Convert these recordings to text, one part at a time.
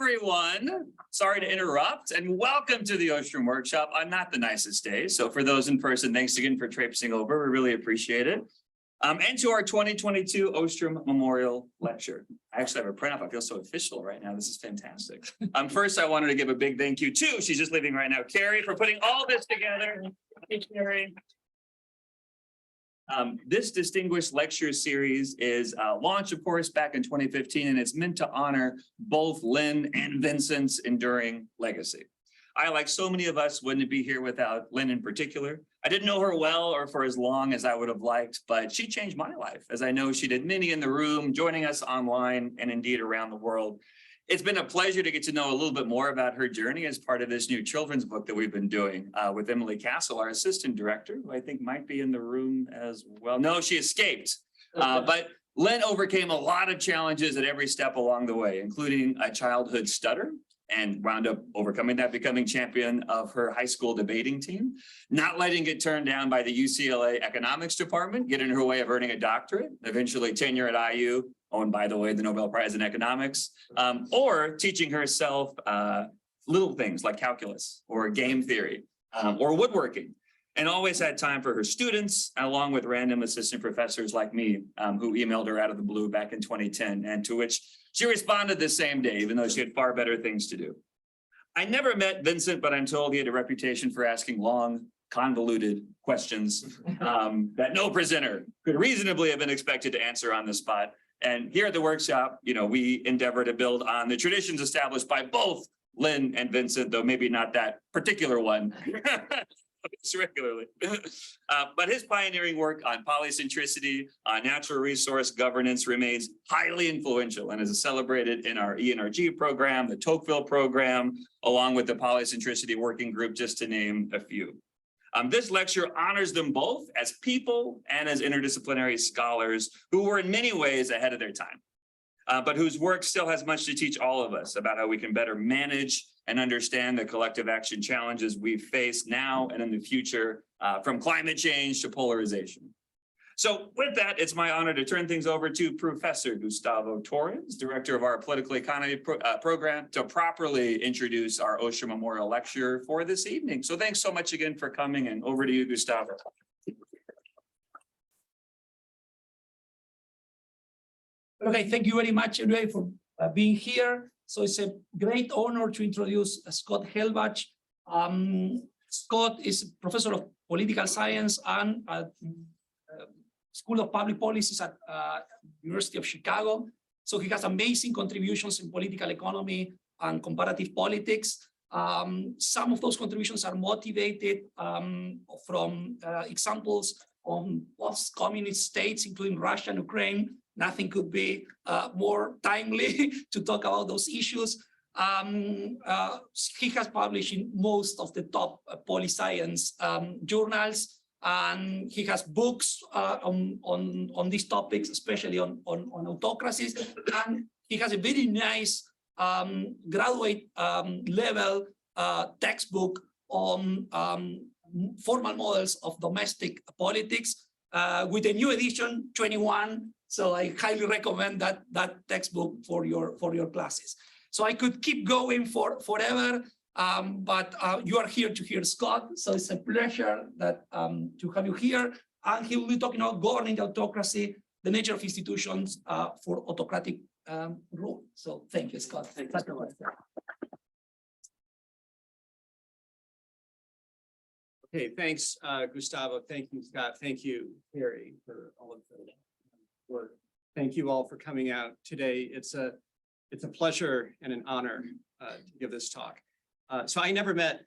Everyone, sorry to interrupt and welcome to the Ostrom workshop on not the nicest day. So for those in person, thanks again for traipsing over. We really appreciate it. And to our 2022 Ostrom Memorial Lecture. I actually have a printout. I feel so official right now. This is fantastic. First, I wanted to give a big thank you to, she's just leaving right now, Carrie, for putting all this together. Hey, Carrie. This distinguished lecture series is launched, of course, back in 2015, and it's meant to honor both Lynn and Vincent's enduring legacy. I, like so many of us, wouldn't be here without Lynn in particular. I didn't know her well or for as long as I would have liked, but she changed my life, as I know she did many in the room, joining us online and indeed around the world. It's been a pleasure to get to know a little bit more about her journey as part of this new children's book that we've been doing with Emily Castle, our assistant director, who I think might be in the room as well. No, she escaped. But Lynn overcame a lot of challenges at every step along the way, including a childhood stutter, and wound up overcoming that, becoming champion of her high school debating team, not letting it turn down by the UCLA economics department, getting her way of earning a doctorate, eventually tenure at IU, and by the way, the Nobel Prize in economics, or teaching herself little things like calculus or game theory or woodworking, and always had time for her students, along with random assistant professors like me, who emailed her out of the blue back in 2010, and to which she responded the same day, even though she had far better things to do. I never met Vincent, but I'm told he had a reputation for asking long, convoluted questions that no presenter could reasonably have been expected to answer on the spot. And here at the workshop, you know, we endeavor to build on the traditions established by both Lynn and Vincent, though maybe not that particular one. Regularly. But his pioneering work on polycentricity, natural resource governance remains highly influential and is celebrated in our ENRG program, the Tocqueville program, along with the polycentricity working group, just to name a few. This lecture honors them both as people and as interdisciplinary scholars who were in many ways ahead of their time, but whose work still has much to teach all of us about how we can better manage and understand the collective action challenges we face now and in the future, from climate change to polarization. So with that, it's my honor to turn things over to Professor Gustavo Torres, director of our political economy program, to properly introduce our Ostrom Memorial Lecture for this evening. So thanks so much again for coming, and over to you, Gustavo. Okay, thank you very much, everybody, for being here. So it's a great honor to introduce Scott Gelbach. Scott is professor of political science and School of Public Policies at University of Chicago. So he has amazing contributions in political economy and comparative politics. Some of those contributions are motivated from examples on post-communist states, including Russia and Ukraine. Nothing could be more timely to talk about those issues. He has published in most of the top poli-science journals, and he has books on these topics, especially on autocracies. And he has a very nice graduate level textbook on formal models of domestic politics with a new edition 21. So I highly recommend that textbook for your classes. So I could keep going forever, but you are here to hear Scott. So it's a pleasure that to have you here. And he will be talking about governing the autocracy, the nature of institutions for autocratic rule. So thank you, Scott. Thank you so much. Okay, thanks, Gustavo. Thank you, Scott. Thank you, Harry, for all of the work. Thank you all for coming out today. It's a pleasure and an honor to give this talk. So I never met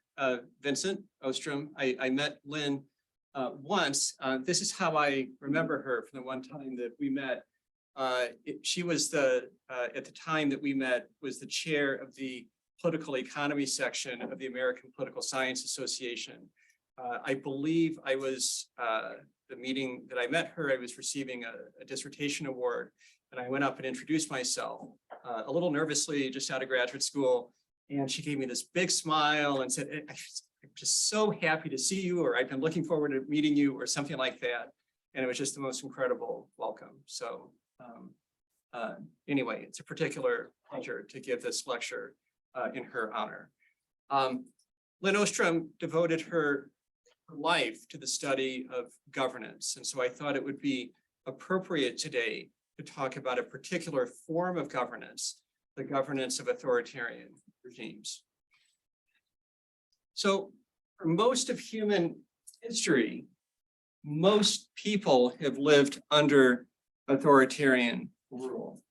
Vincent Ostrom. I met Lynn once. This is how I remember her from the one time that we met. She was at the time that we met, was the chair of the political economy section of the American Political Science Association. I believe I was, the meeting that I met her, I was receiving a dissertation award, and I went up and introduced myself a little nervously, just out of graduate school. And she gave me this big smile and said, I'm just so happy to see you, or I've been looking forward to meeting you, or something like that. And it was just the most incredible welcome. So anyway, it's a particular pleasure to give this lecture in her honor. Lynn Ostrom devoted her life to the study of governance. And so I thought it would be appropriate today to talk about a particular form of governance, the governance of authoritarian regimes. So for most of human history, most people have lived under authoritarian rule.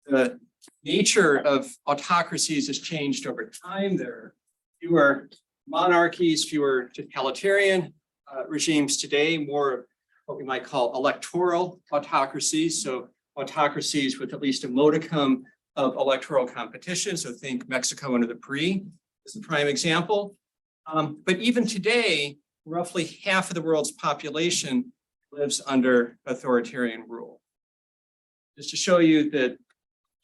The nature of autocracies has changed over time. There are fewer monarchies, fewer totalitarian regimes today, more what we might call electoral autocracies. So autocracies with at least a modicum of electoral competition. So think Mexico under the PRI is a prime example. But even today, roughly half of the world's population lives under authoritarian rule. Just to show you that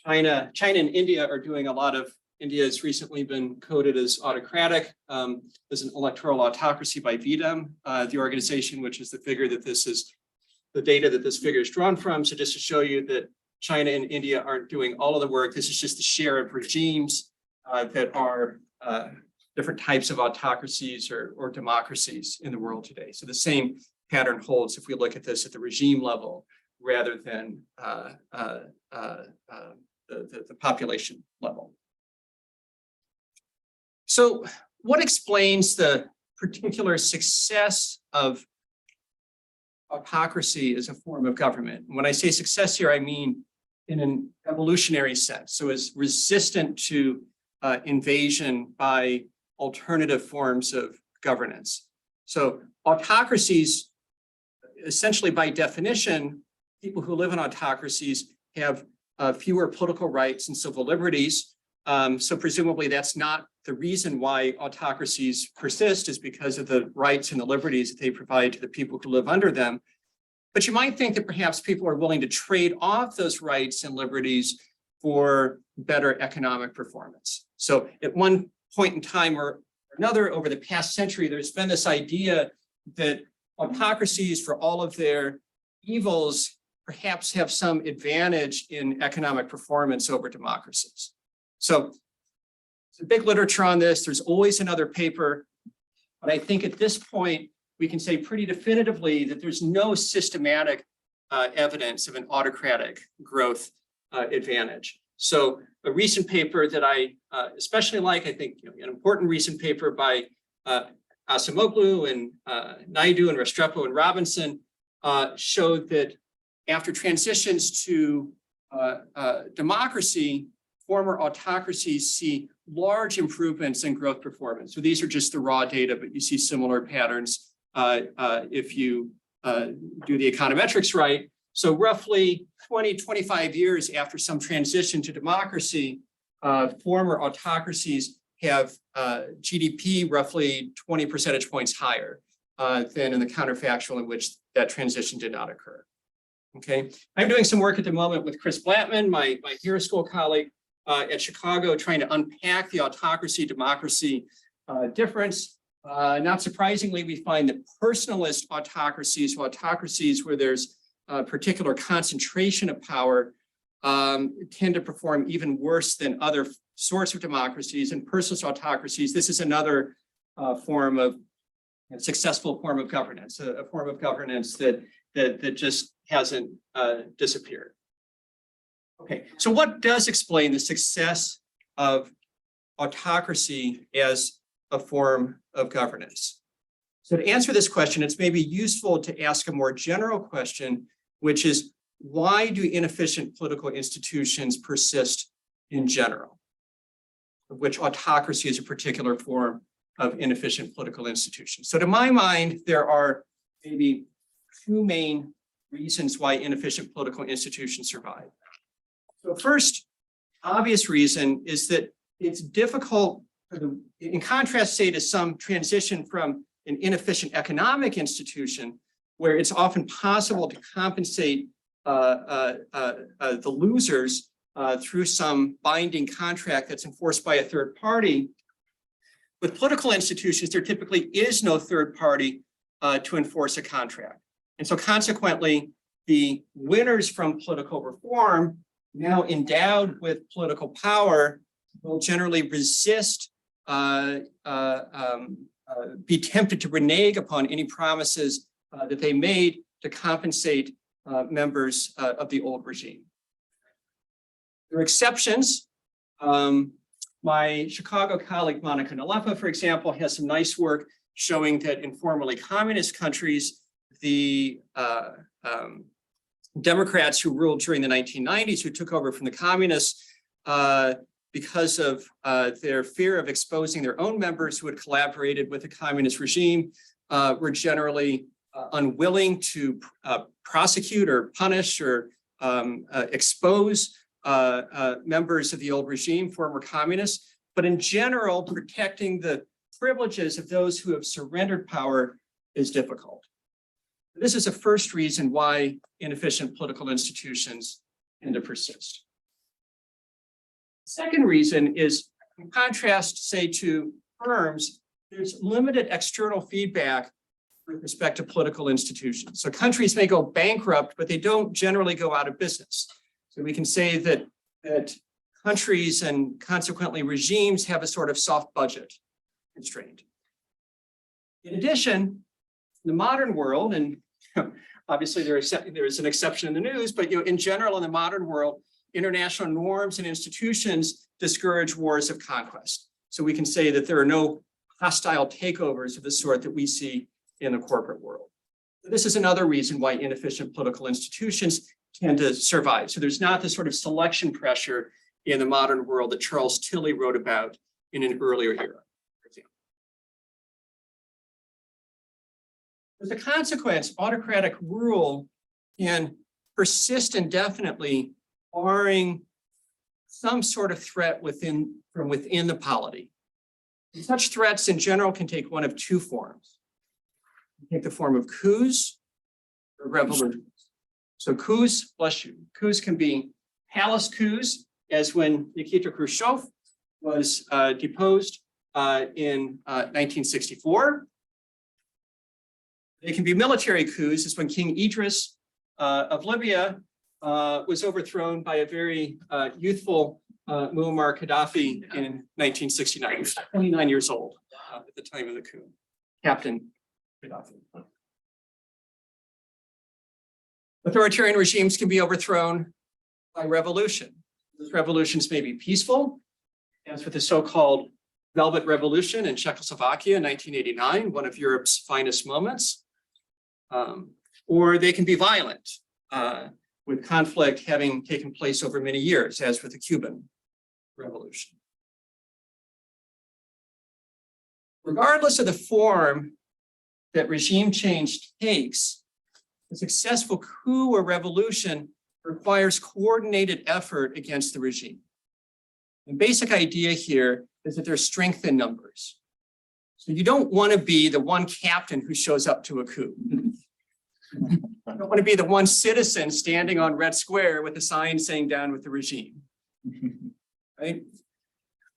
China and India are doing a lot of, India has recently been coded as autocratic, as an electoral autocracy by VDEM, the organization, which is the figure that this is, the data that this figure is drawn from. So just to show you that China and India aren't doing all of the work, this is just the share of regimes that are different types of autocracies or democracies in the world today. So the same pattern holds if we look at this at the regime level rather than the population level. So what explains the particular success of autocracy as a form of government? When I say success here, I mean in an evolutionary sense. So it's resistant to invasion by alternative forms of governance. So autocracies, essentially by definition, people who live in autocracies have fewer political rights and civil liberties. So presumably that's not the reason why autocracies persist, is because of the rights and the liberties that they provide to the people who live under them. But you might think that perhaps people are willing to trade off those rights and liberties for better economic performance. So at one point in time or another over the past century, there's been this idea that autocracies, for all of their evils, perhaps have some advantage in economic performance over democracies. So there's a big literature on this. There's always another paper. But I think at this point, we can say pretty definitively that there's no systematic evidence of an autocratic growth advantage. So a recent paper that I especially like, I think an important recent paper by Asimoglu and Naidu and Restrepo and Robinson showed that after transitions to democracy, former autocracies see large improvements in growth performance. So these are just the raw data, but you see similar patterns if you do the econometrics right. So roughly 20, 25 years after some transition to democracy, former autocracies have GDP roughly 20 percentage points higher than in the counterfactual in which that transition did not occur. Okay, I'm doing some work at the moment with Chris Blattman, my Harris School colleague at Chicago, trying to unpack the autocracy-democracy difference. Not surprisingly, we find that personalist autocracies, so autocracies where there's a particular concentration of power, tend to perform even worse than other sorts of democracies. And personalist autocracies, this is another form of successful form of governance, a form of governance that just hasn't disappeared. Okay, so what does explain the success of autocracy as a form of governance? So to answer this question, it's maybe useful to ask a more general question, which is, why do inefficient political institutions persist in general? Of which autocracy is a particular form of inefficient political institutions. So to my mind, there are maybe two main reasons why inefficient political institutions survive. So first, obvious reason is that it's difficult, in contrast, say, to some transition from an inefficient economic institution, where it's often possible to compensate the losers through some binding contract that's enforced by a third party. With political institutions, there typically is no third party to enforce a contract. And so consequently, the winners from political reform now endowed with political power will generally resist, be tempted to renege upon any promises that they made to compensate members of the old regime. There are exceptions. My Chicago colleague, Monica Nalepa, for example, has some nice work showing that in formerly communist countries, the Democrats who ruled during the 1990s, who took over from the communists, because of their fear of exposing their own members who had collaborated with the communist regime, were generally unwilling to prosecute or punish or expose members of the old regime, former communists, but in general, protecting the privileges of those who have surrendered power is difficult. This is a first reason why inefficient political institutions tend to persist. Second reason is, in contrast, say, to firms, there's limited external feedback with respect to political institutions. So countries may go bankrupt, but they don't generally go out of business. So we can say that countries and consequently regimes have a sort of soft budget constraint. In addition, in the modern world, and obviously there is an exception in the news, but in general in the modern world, international norms and institutions discourage wars of conquest. So we can say that there are no hostile takeovers of the sort that we see in the corporate world. This is another reason why inefficient political institutions tend to survive. So there's not the sort of selection pressure in the modern world that Charles Tilly wrote about in an earlier era, for example. As a consequence, autocratic rule can persist indefinitely, barring some sort of threat from within the polity. And such threats in general can take one of two forms. They take the form of coups or revolutions. So coups, bless you, coups can be palace coups, as when Nikita Khrushchev was deposed in 1964. They can be military coups, as when King Idris of Libya was overthrown by a very youthful Muammar Gaddafi in 1969. He was 29 years old at the time of the coup, Captain Gaddafi. Authoritarian regimes can be overthrown by revolution. Those revolutions may be peaceful, as with the so-called Velvet Revolution in Czechoslovakia in 1989, one of Europe's finest moments, or they can be violent, with conflict having taken place over many years, as with the Cuban Revolution. Regardless of the form that regime change takes, a successful coup or revolution requires coordinated effort against the regime. The basic idea here is that there's strength in numbers. So you don't want to be the one captain who shows up to a coup. You don't want to be the one citizen standing on Red Square with a sign saying down with the regime. Right?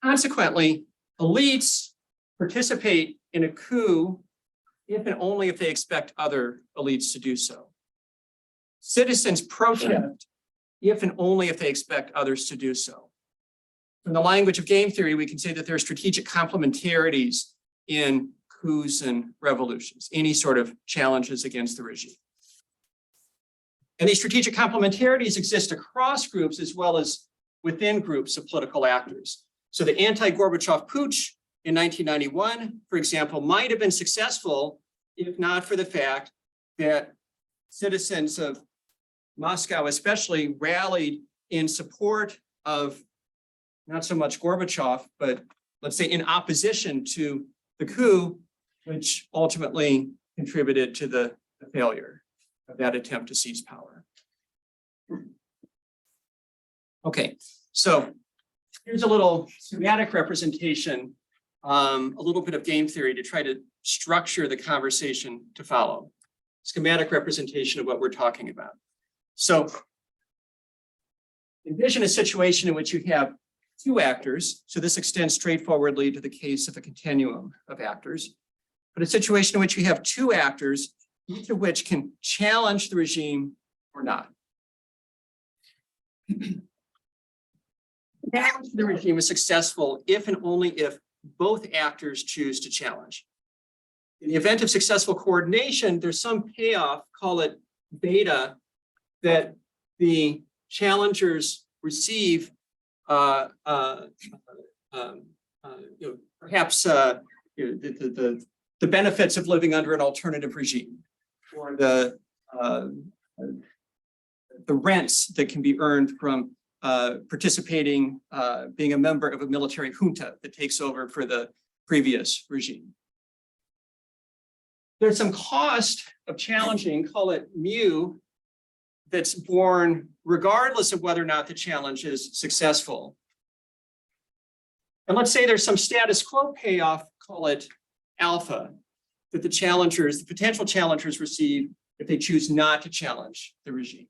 Consequently, elites participate in a coup if and only if they expect other elites to do so. Citizens protest if and only if they expect others to do so. In the language of game theory, we can say that there are strategic complementarities in coups and revolutions, any sort of challenges against the regime. And these strategic complementarities exist across groups as well as within groups of political actors. So the anti-Gorbachev putsch in 1991, for example, might have been successful if not for the fact that citizens of Moscow especially rallied in support of not so much Gorbachev, but let's say in opposition to the coup, which ultimately contributed to the failure of that attempt to seize power. Okay, so here's a little schematic representation, a little bit of game theory to try to structure the conversation to follow. Schematic representation of what we're talking about. So envision a situation in which you have two actors. So this extends straightforwardly to the case of a continuum of actors, but a situation in which you have two actors, each of which can challenge the regime or not. challenge to the regime is successful if and only if both actors choose to challenge. In the event of successful coordination, there's some payoff, call it beta, that the challengers receive, perhaps the benefits of living under an alternative regime, or the rents that can be earned from participating, being a member of a military junta that takes over for the previous regime. There's some cost of challenging, call it mu, that's born regardless of whether or not the challenge is successful. And let's say there's some status quo payoff, call it alpha, that the challengers, the potential challengers receive if they choose not to challenge the regime.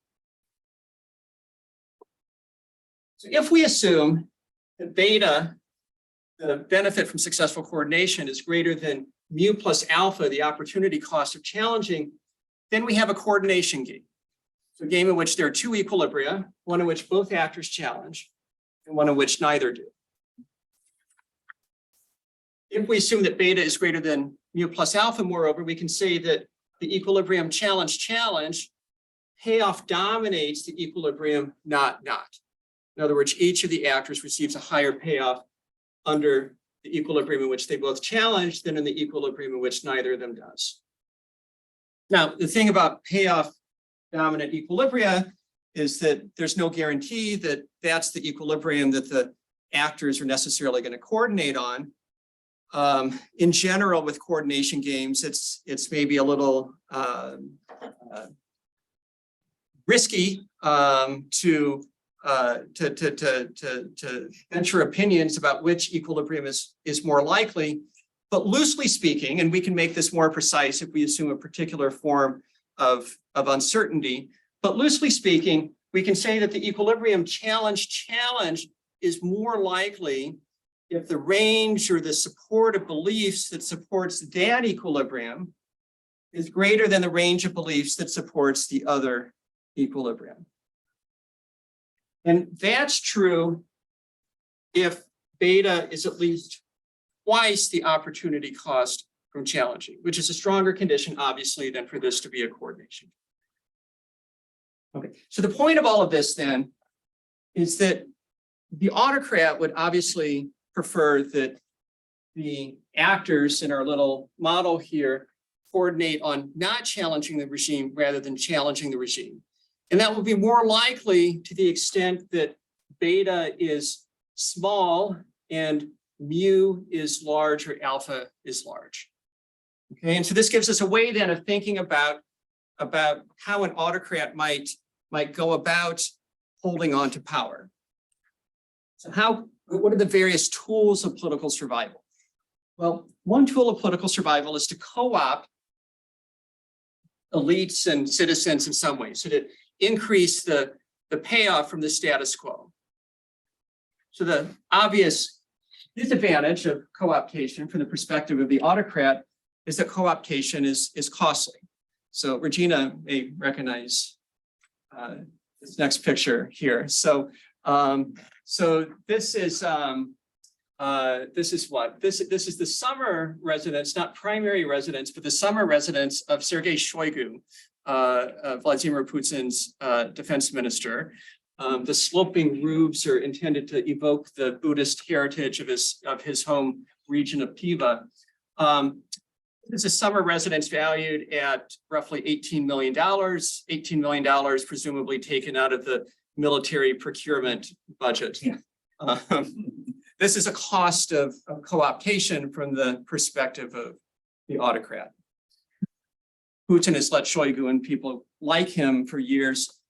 So if we assume that beta, the benefit from successful coordination, is greater than mu plus alpha, the opportunity cost of challenging, then we have a coordination game. So a game in which there are two equilibria, one in which both actors challenge, and one in which neither do. If we assume that beta is greater than mu plus alpha, moreover, we can say that the equilibrium challenge payoff dominates the equilibrium not. In other words, each of the actors receives a higher payoff under the equilibrium in which they both challenge than in the equilibrium in which neither of them does. Now, the thing about payoff dominant equilibria is that there's no guarantee that that's the equilibrium that the actors are necessarily going to coordinate on. In general, with coordination games, it's maybe a little risky to venture opinions about which equilibrium is more likely. But loosely speaking, and we can make this more precise if we assume a particular form of uncertainty, but loosely speaking, we can say that the equilibrium challenge is more likely if the range or the support of beliefs that supports that equilibrium is greater than the range of beliefs that supports the other equilibrium. And that's true if beta is at least twice the opportunity cost from challenging, which is a stronger condition, obviously, than for this to be a coordination. Okay, so the point of all of this then is that the autocrat would obviously prefer that the actors in our little model here coordinate on not challenging the regime rather than challenging the regime. And that will be more likely to the extent that beta is small and mu is large or alpha is large. Okay, and so this gives us a way then of thinking about how an autocrat might go about holding on to power. So what are the various tools of political survival? Well, one tool of political survival is to co-opt elites and citizens in some way, so to increase the payoff from the status quo. So the obvious disadvantage of co-optation from the perspective of the autocrat is that co-optation is costly. So Regina may recognize this next picture here. So this is what? This is the summer residence, not primary residence, but the summer residence of Sergei Shoigu, Vladimir Putin's defense minister. The sloping roofs are intended to evoke the Buddhist heritage of his home region of Piva. This is a summer residence valued at roughly $18 million. $18 million presumably taken out of the military procurement budget. Yeah. This is a cost of co-optation from the perspective of the autocrat. Putin has let Shoigu and people like him for years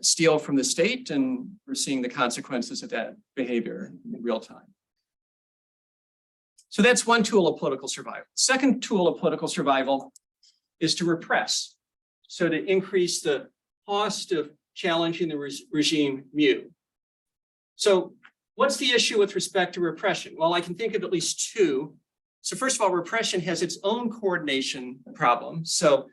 steal from the state, and we're seeing the consequences of that behavior in real time. So that's one tool of political survival. Second tool of political survival is to repress. So to increase the cost of challenging the regime mu. So what's the issue with respect to repression? Well, I can think of at least two. So first of all, repression has its own coordination problem. So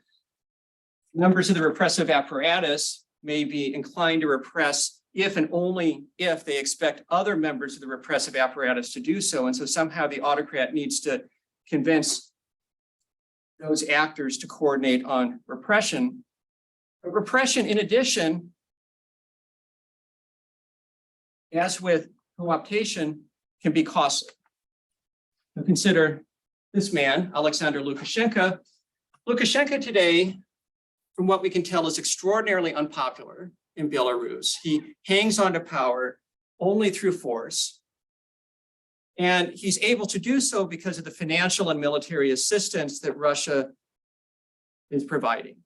members of the repressive apparatus may be inclined to repress if and only if they expect other members of the repressive apparatus to do so. And so somehow the autocrat needs to convince those actors to coordinate on repression. But repression, in addition, as with co-optation, can be costly. Now consider this man, Alexander Lukashenko. Lukashenko today, from what we can tell, is extraordinarily unpopular in Belarus. He hangs on to power only through force. And he's able to do so because of the financial and military assistance that Russia is providing.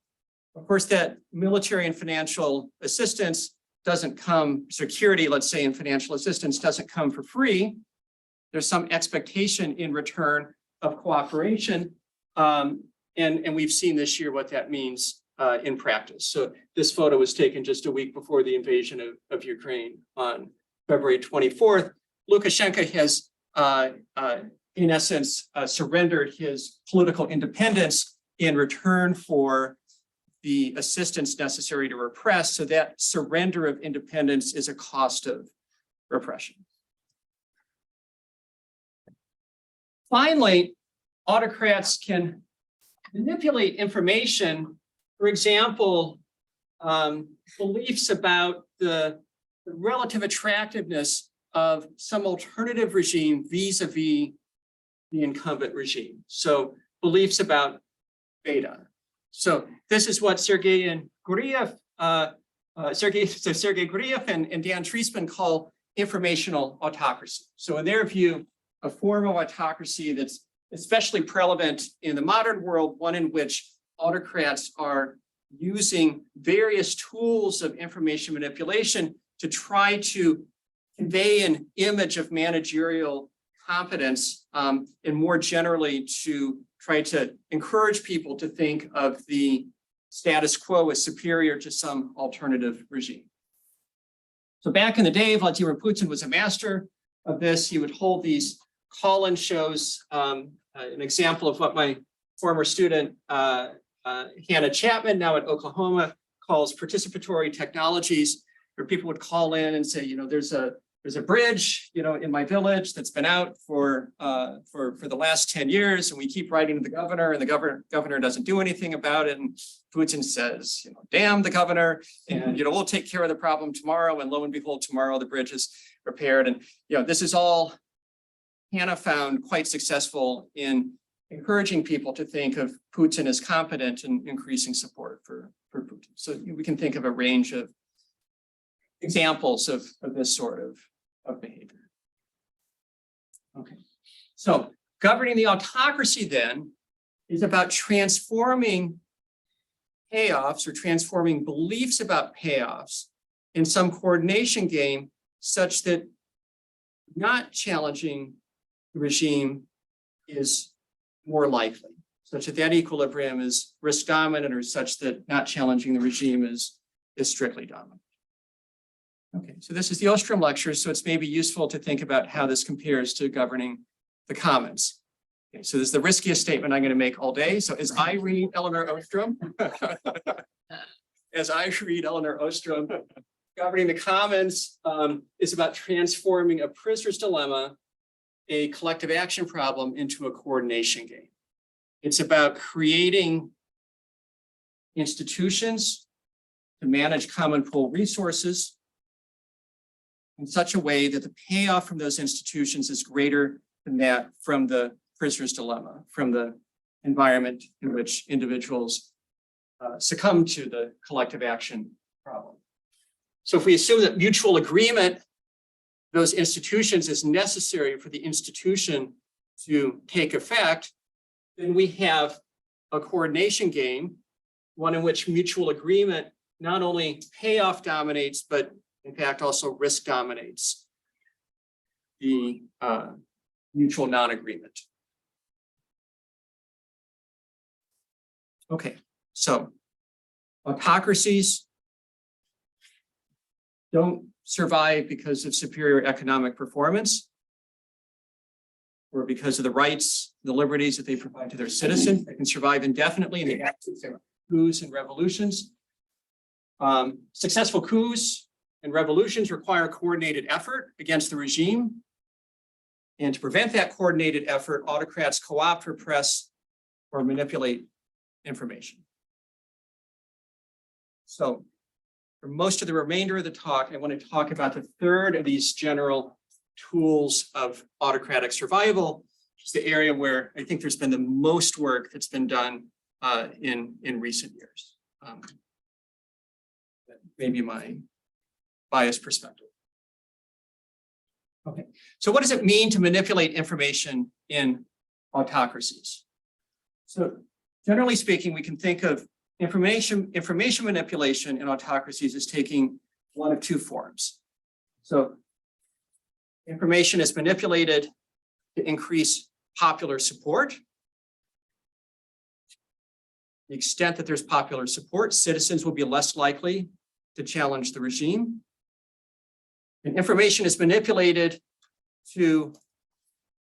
Of course, that military and financial assistance doesn't come, security, let's say, and financial assistance doesn't come for free. There's some expectation in return of cooperation. And we've seen this year what that means in practice. So this photo was taken just a week before the invasion of Ukraine on February 24th. Lukashenko has, in essence, surrendered his political independence in return for the assistance necessary to repress. So that surrender of independence is a cost of repression. Finally, autocrats can manipulate information. For example, beliefs about the relative attractiveness of some alternative regime vis-a-vis the incumbent regime. So beliefs about beta. So this is what Sergei Guriev and Dan Treisman call informational autocracy. So in their view, a form of autocracy that's especially prevalent in the modern world, one in which autocrats are using various tools of information manipulation to try to convey an image of managerial competence, and more generally to try to encourage people to think of the status quo as superior to some alternative regime. So back in the day, Vladimir Putin was a master of this. He would hold these call-in shows. An example of what my former student, Hannah Chapman, now at Oklahoma, calls participatory technologies, where people would call in and say, there's a bridge, in my village that's been out for the last 10 years, and we keep writing to the governor, and the governor doesn't do anything about it. And Putin says, damn the governor, and we'll take care of the problem tomorrow. And lo and behold, tomorrow the bridge is repaired. And this is all Hannah found quite successful in encouraging people to think of Putin as competent and increasing support for Putin. So we can think of a range of examples of this sort of behavior. Okay, so governing the autocracy then is about transforming payoffs or transforming beliefs about payoffs in some coordination game such that not challenging the regime is more likely, such that that equilibrium is risk dominant, or such that not challenging the regime is strictly dominant. Okay, so this is the Ostrom lecture, so it's maybe useful to think about how this compares to governing the commons. Okay, so this is the riskiest statement I'm going to make all day. So as I read Eleanor Ostrom, governing the commons is about transforming a prisoner's dilemma, a collective action problem, into a coordination game. It's about creating institutions to manage common pool resources in such a way that the payoff from those institutions is greater than that from the prisoner's dilemma, from the environment in which individuals succumb to the collective action problem. So if we assume that mutual agreement, those institutions, is necessary for the institution to take effect, then we have a coordination game, one in which mutual agreement not only payoff dominates, but in fact also risk dominates the mutual non-agreement. Okay, so autocracies don't survive because of superior economic performance or because of the rights, the liberties that they provide to their citizens. They can survive indefinitely in the absence of coups and revolutions. Successful coups and revolutions require coordinated effort against the regime. And to prevent that coordinated effort, autocrats co-opt, repress, or manipulate information. So for most of the remainder of the talk, I want to talk about the third of these general tools of autocratic survival, which is the area where I think there's been the most work that's been done in recent years. Maybe my biased perspective. Okay, so what does it mean to manipulate information in autocracies? So generally speaking, we can think of information manipulation in autocracies as taking one of two forms. So information is manipulated to increase popular support. To the extent that there's popular support, citizens will be less likely to challenge the regime. And information is manipulated to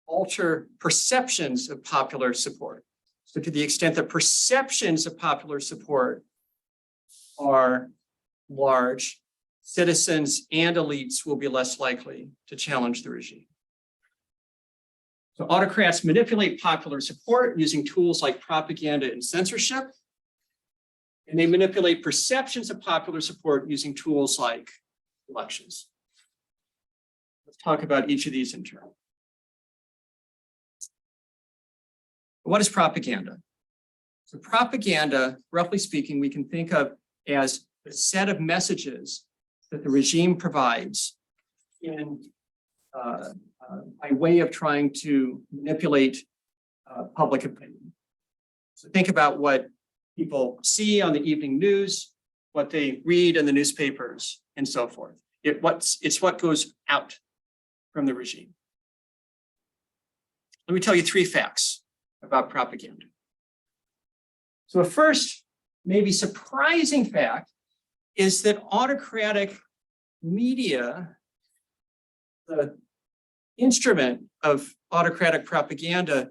alter perceptions of popular support. So to the extent that perceptions of popular support are large, citizens and elites will be less likely to challenge the regime. So autocrats manipulate popular support using tools like propaganda and censorship. And they manipulate perceptions of popular support using tools like elections. Let's talk about each of these in turn. What is propaganda? So propaganda, roughly speaking, we can think of as a set of messages that the regime provides in by way of trying to manipulate public opinion. So think about what people see on the evening news, what they read in the newspapers, and so forth. It's what goes out from the regime. Let me tell you 3 facts about propaganda. So a first, maybe surprising fact is that autocratic media, the instrument of autocratic propaganda,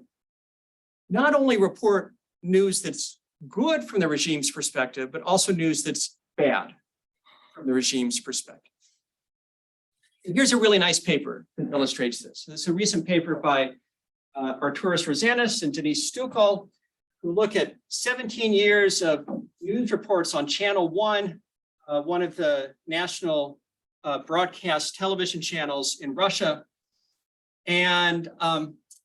not only report news that's good from the regime's perspective, but also news that's bad from the regime's perspective. And here's a really nice paper that illustrates this. This is a recent paper by Arturas Rosanis and Denise Stukal, who look at 17 years of news reports on Channel 1, one of the national broadcast television channels in Russia. And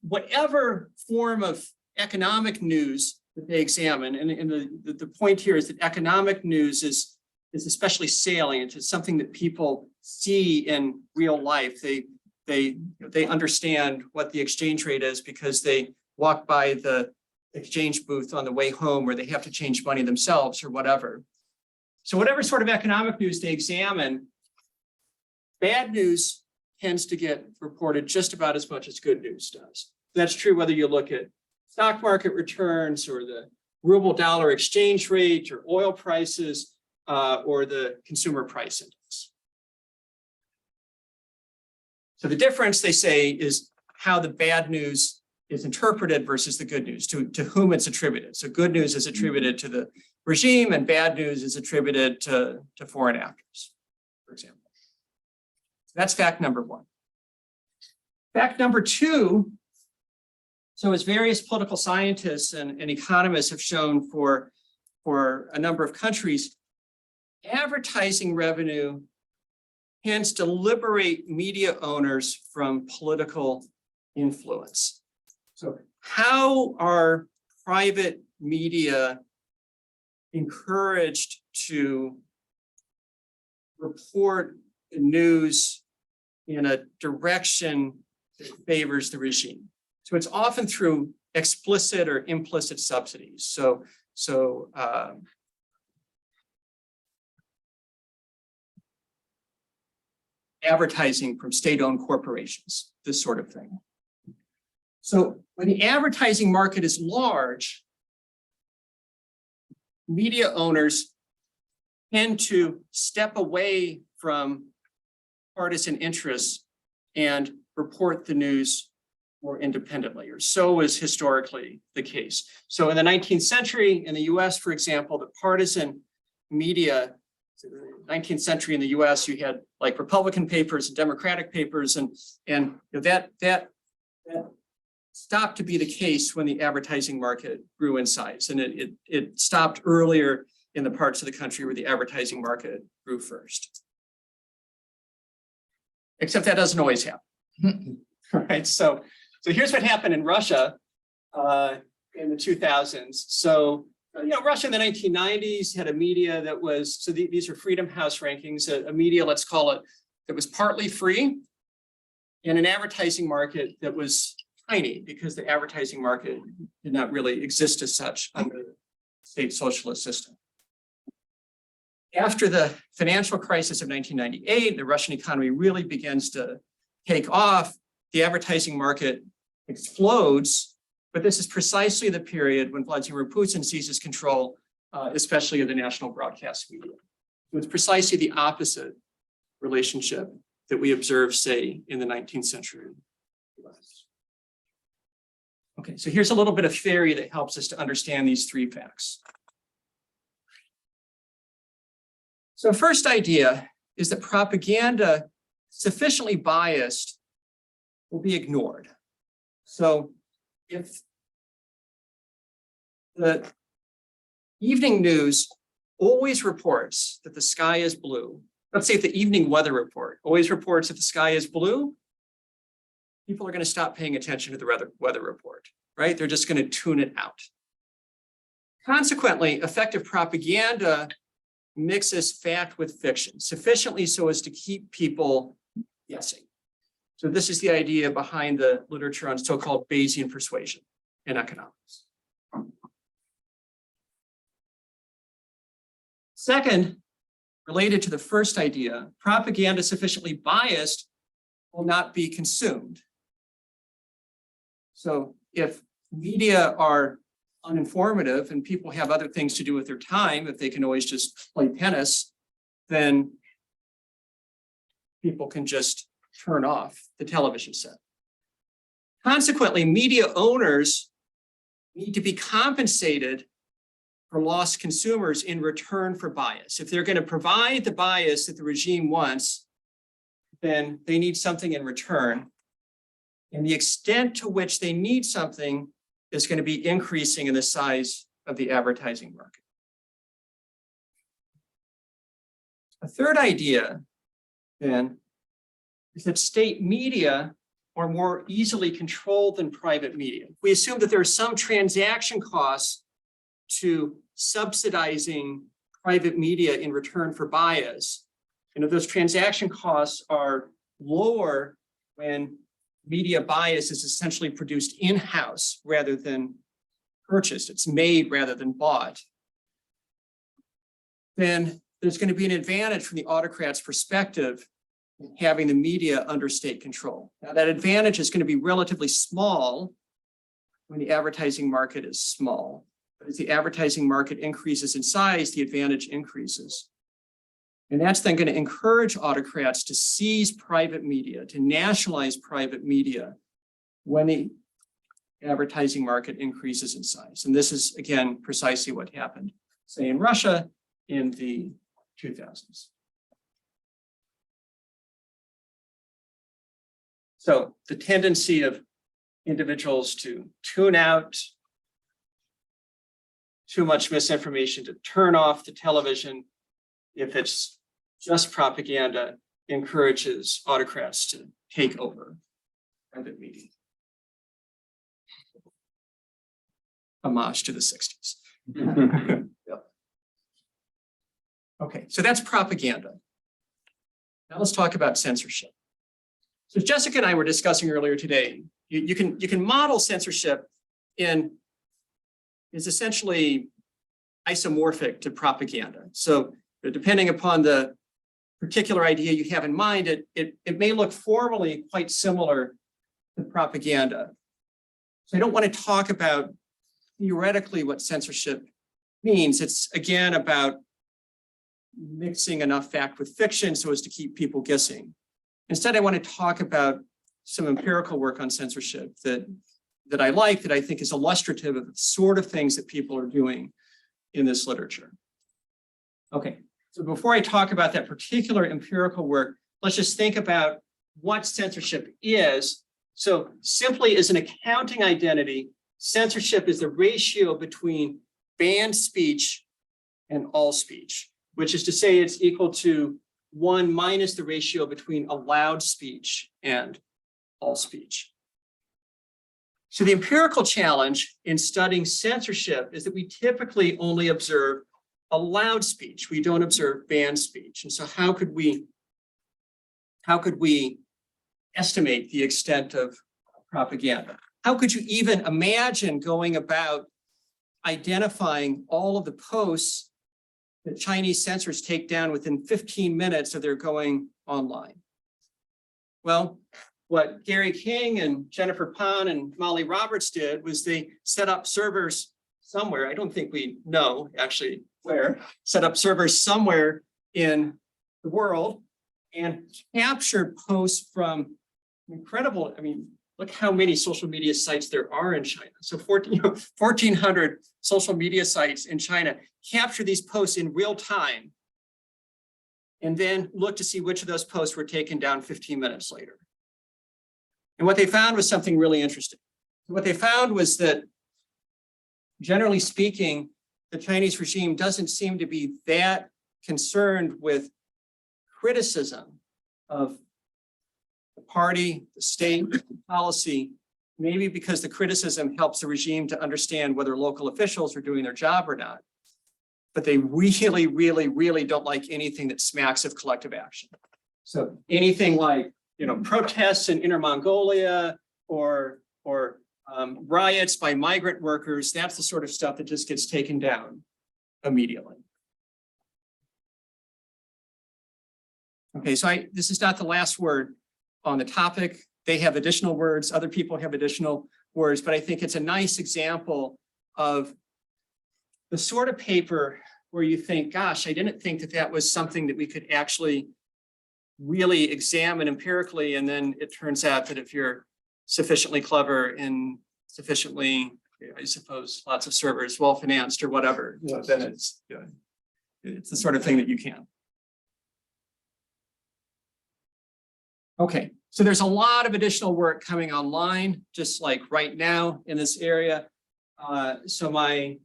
whatever form of economic news that they examine, and the point here is that economic news is especially salient. It's something that people see in real life. They understand what the exchange rate is because they walk by the exchange booth on the way home, or they have to change money themselves or whatever. So whatever sort of economic news they examine, bad news tends to get reported just about as much as good news does. That's true whether you look at stock market returns or the ruble dollar exchange rate or oil prices or the consumer price index. So the difference, they say, is how the bad news is interpreted versus the good news, to whom it's attributed. So good news is attributed to the regime and bad news is attributed to foreign actors, for example. So that's fact number 1. Fact number 2, so as various political scientists and economists have shown for a number of countries, advertising revenue tends to liberate media owners from political influence. So how are private media encouraged to report news in a direction that favors the regime? So it's often through explicit or implicit subsidies. So advertising from state-owned corporations, this sort of thing. So when the advertising market is large, media owners tend to step away from partisan interests and report the news more independently, or so is historically the case. So in the 19th century in the US, for example, the partisan media 19th century in the US, you had like Republican papers and Democratic papers, and you know, that stopped to be the case when the advertising market grew in size, and it stopped earlier in the parts of the country where the advertising market grew first. Except that doesn't always happen. Right. So here's what happened in Russia in the 2000s. So, you know, Russia in the 1990s had a media that was, so these are Freedom House rankings, a media, let's call it, that was partly free, and an advertising market that was tiny because the advertising market did not really exist as such under the state socialist system. After the financial crisis of 1998, the Russian economy really begins to take off. The advertising market explodes, but this is precisely the period when Vladimir Putin seizes control, especially of the national broadcast media. It's precisely the opposite relationship that we observe, say, in the 19th century. Okay, so here's a little bit of theory that helps us to understand these three facts. So first idea is that propaganda sufficiently biased will be ignored. So if the evening news always reports that the sky is blue, let's say if the evening weather report always reports that the sky is blue, people are going to stop paying attention to the weather report, right? They're just going to tune it out. Consequently, effective propaganda mixes fact with fiction sufficiently so as to keep people guessing. So this is the idea behind the literature on so-called Bayesian persuasion in economics. Second, related to the first idea, propaganda sufficiently biased will not be consumed. So if media are uninformative and people have other things to do with their time, if they can always just play tennis, then people can just turn off the television set. Consequently, media owners need to be compensated for lost consumers in return for bias. If they're going to provide the bias that the regime wants, then they need something in return. And the extent to which they need something is going to be increasing in the size of the advertising market. A third idea, then, is that state media are more easily controlled than private media. We assume that there are some transaction costs to subsidizing private media in return for bias. And if those transaction costs are lower when media bias is essentially produced in-house rather than purchased, it's made rather than bought, then there's going to be an advantage from the autocrat's perspective in having the media under state control. Now, that advantage is going to be relatively small when the advertising market is small. But as the advertising market increases in size, the advantage increases. And that's then going to encourage autocrats to seize private media, to nationalize private media when the advertising market increases in size. And this is, again, precisely what happened, say, in Russia in the 2000s. So the tendency of individuals to tune out too much misinformation, to turn off the television if it's just propaganda, encourages autocrats to take over private media. Homage to the 60s. Yep. Okay, so that's propaganda. Now let's talk about censorship. So Jessica and I were discussing earlier today, you can model censorship is essentially isomorphic to propaganda. So depending upon the particular idea you have in mind, it may look formally quite similar to propaganda. So I don't want to talk about theoretically what censorship means. It's again about mixing enough fact with fiction so as to keep people guessing. Instead, I want to talk about some empirical work on censorship that I like, that I think is illustrative of the sort of things that people are doing in this literature. Okay, So before I talk about that particular empirical work, let's just think about what censorship is. So simply as an accounting identity, censorship is the ratio between banned speech and all speech, which is to say it's equal to 1 minus the ratio between allowed speech and all speech. So the empirical challenge in studying censorship is that we typically only observe allowed speech. We don't observe banned speech. And so how could we estimate the extent of propaganda? How could you even imagine going about identifying all of the posts that Chinese censors take down within 15 minutes of their going online? Well, what Gary King and Jennifer Pan and Molly Roberts did was they set up servers somewhere. I don't think we know actually where, set up servers somewhere in the world and captured posts from incredible, I mean, look how many social media sites there are in China. So 1,400 social media sites in China capture these posts in real time and then look to see which of those posts were taken down 15 minutes later. And what they found was something really interesting. What they found was that, generally speaking, the Chinese regime doesn't seem to be that concerned with criticism of the party, the state, the policy, maybe because the criticism helps the regime to understand whether local officials are doing their job or not. But they really, really, really don't like anything that smacks of collective action. So anything like, protests in Inner Mongolia or riots by migrant workers, that's the sort of stuff that just gets taken down immediately. Okay, so this is not the last word on the topic. They have additional words, other people have additional words, but I think it's a nice example of the sort of paper where you think, gosh, I didn't think that that was something that we could actually really examine empirically. And then it turns out that if you're sufficiently clever and sufficiently, I suppose, lots of servers, well-financed or whatever, then it's the sort of thing that you can. Okay, so there's a lot of additional work coming online, just like right now in this area. So my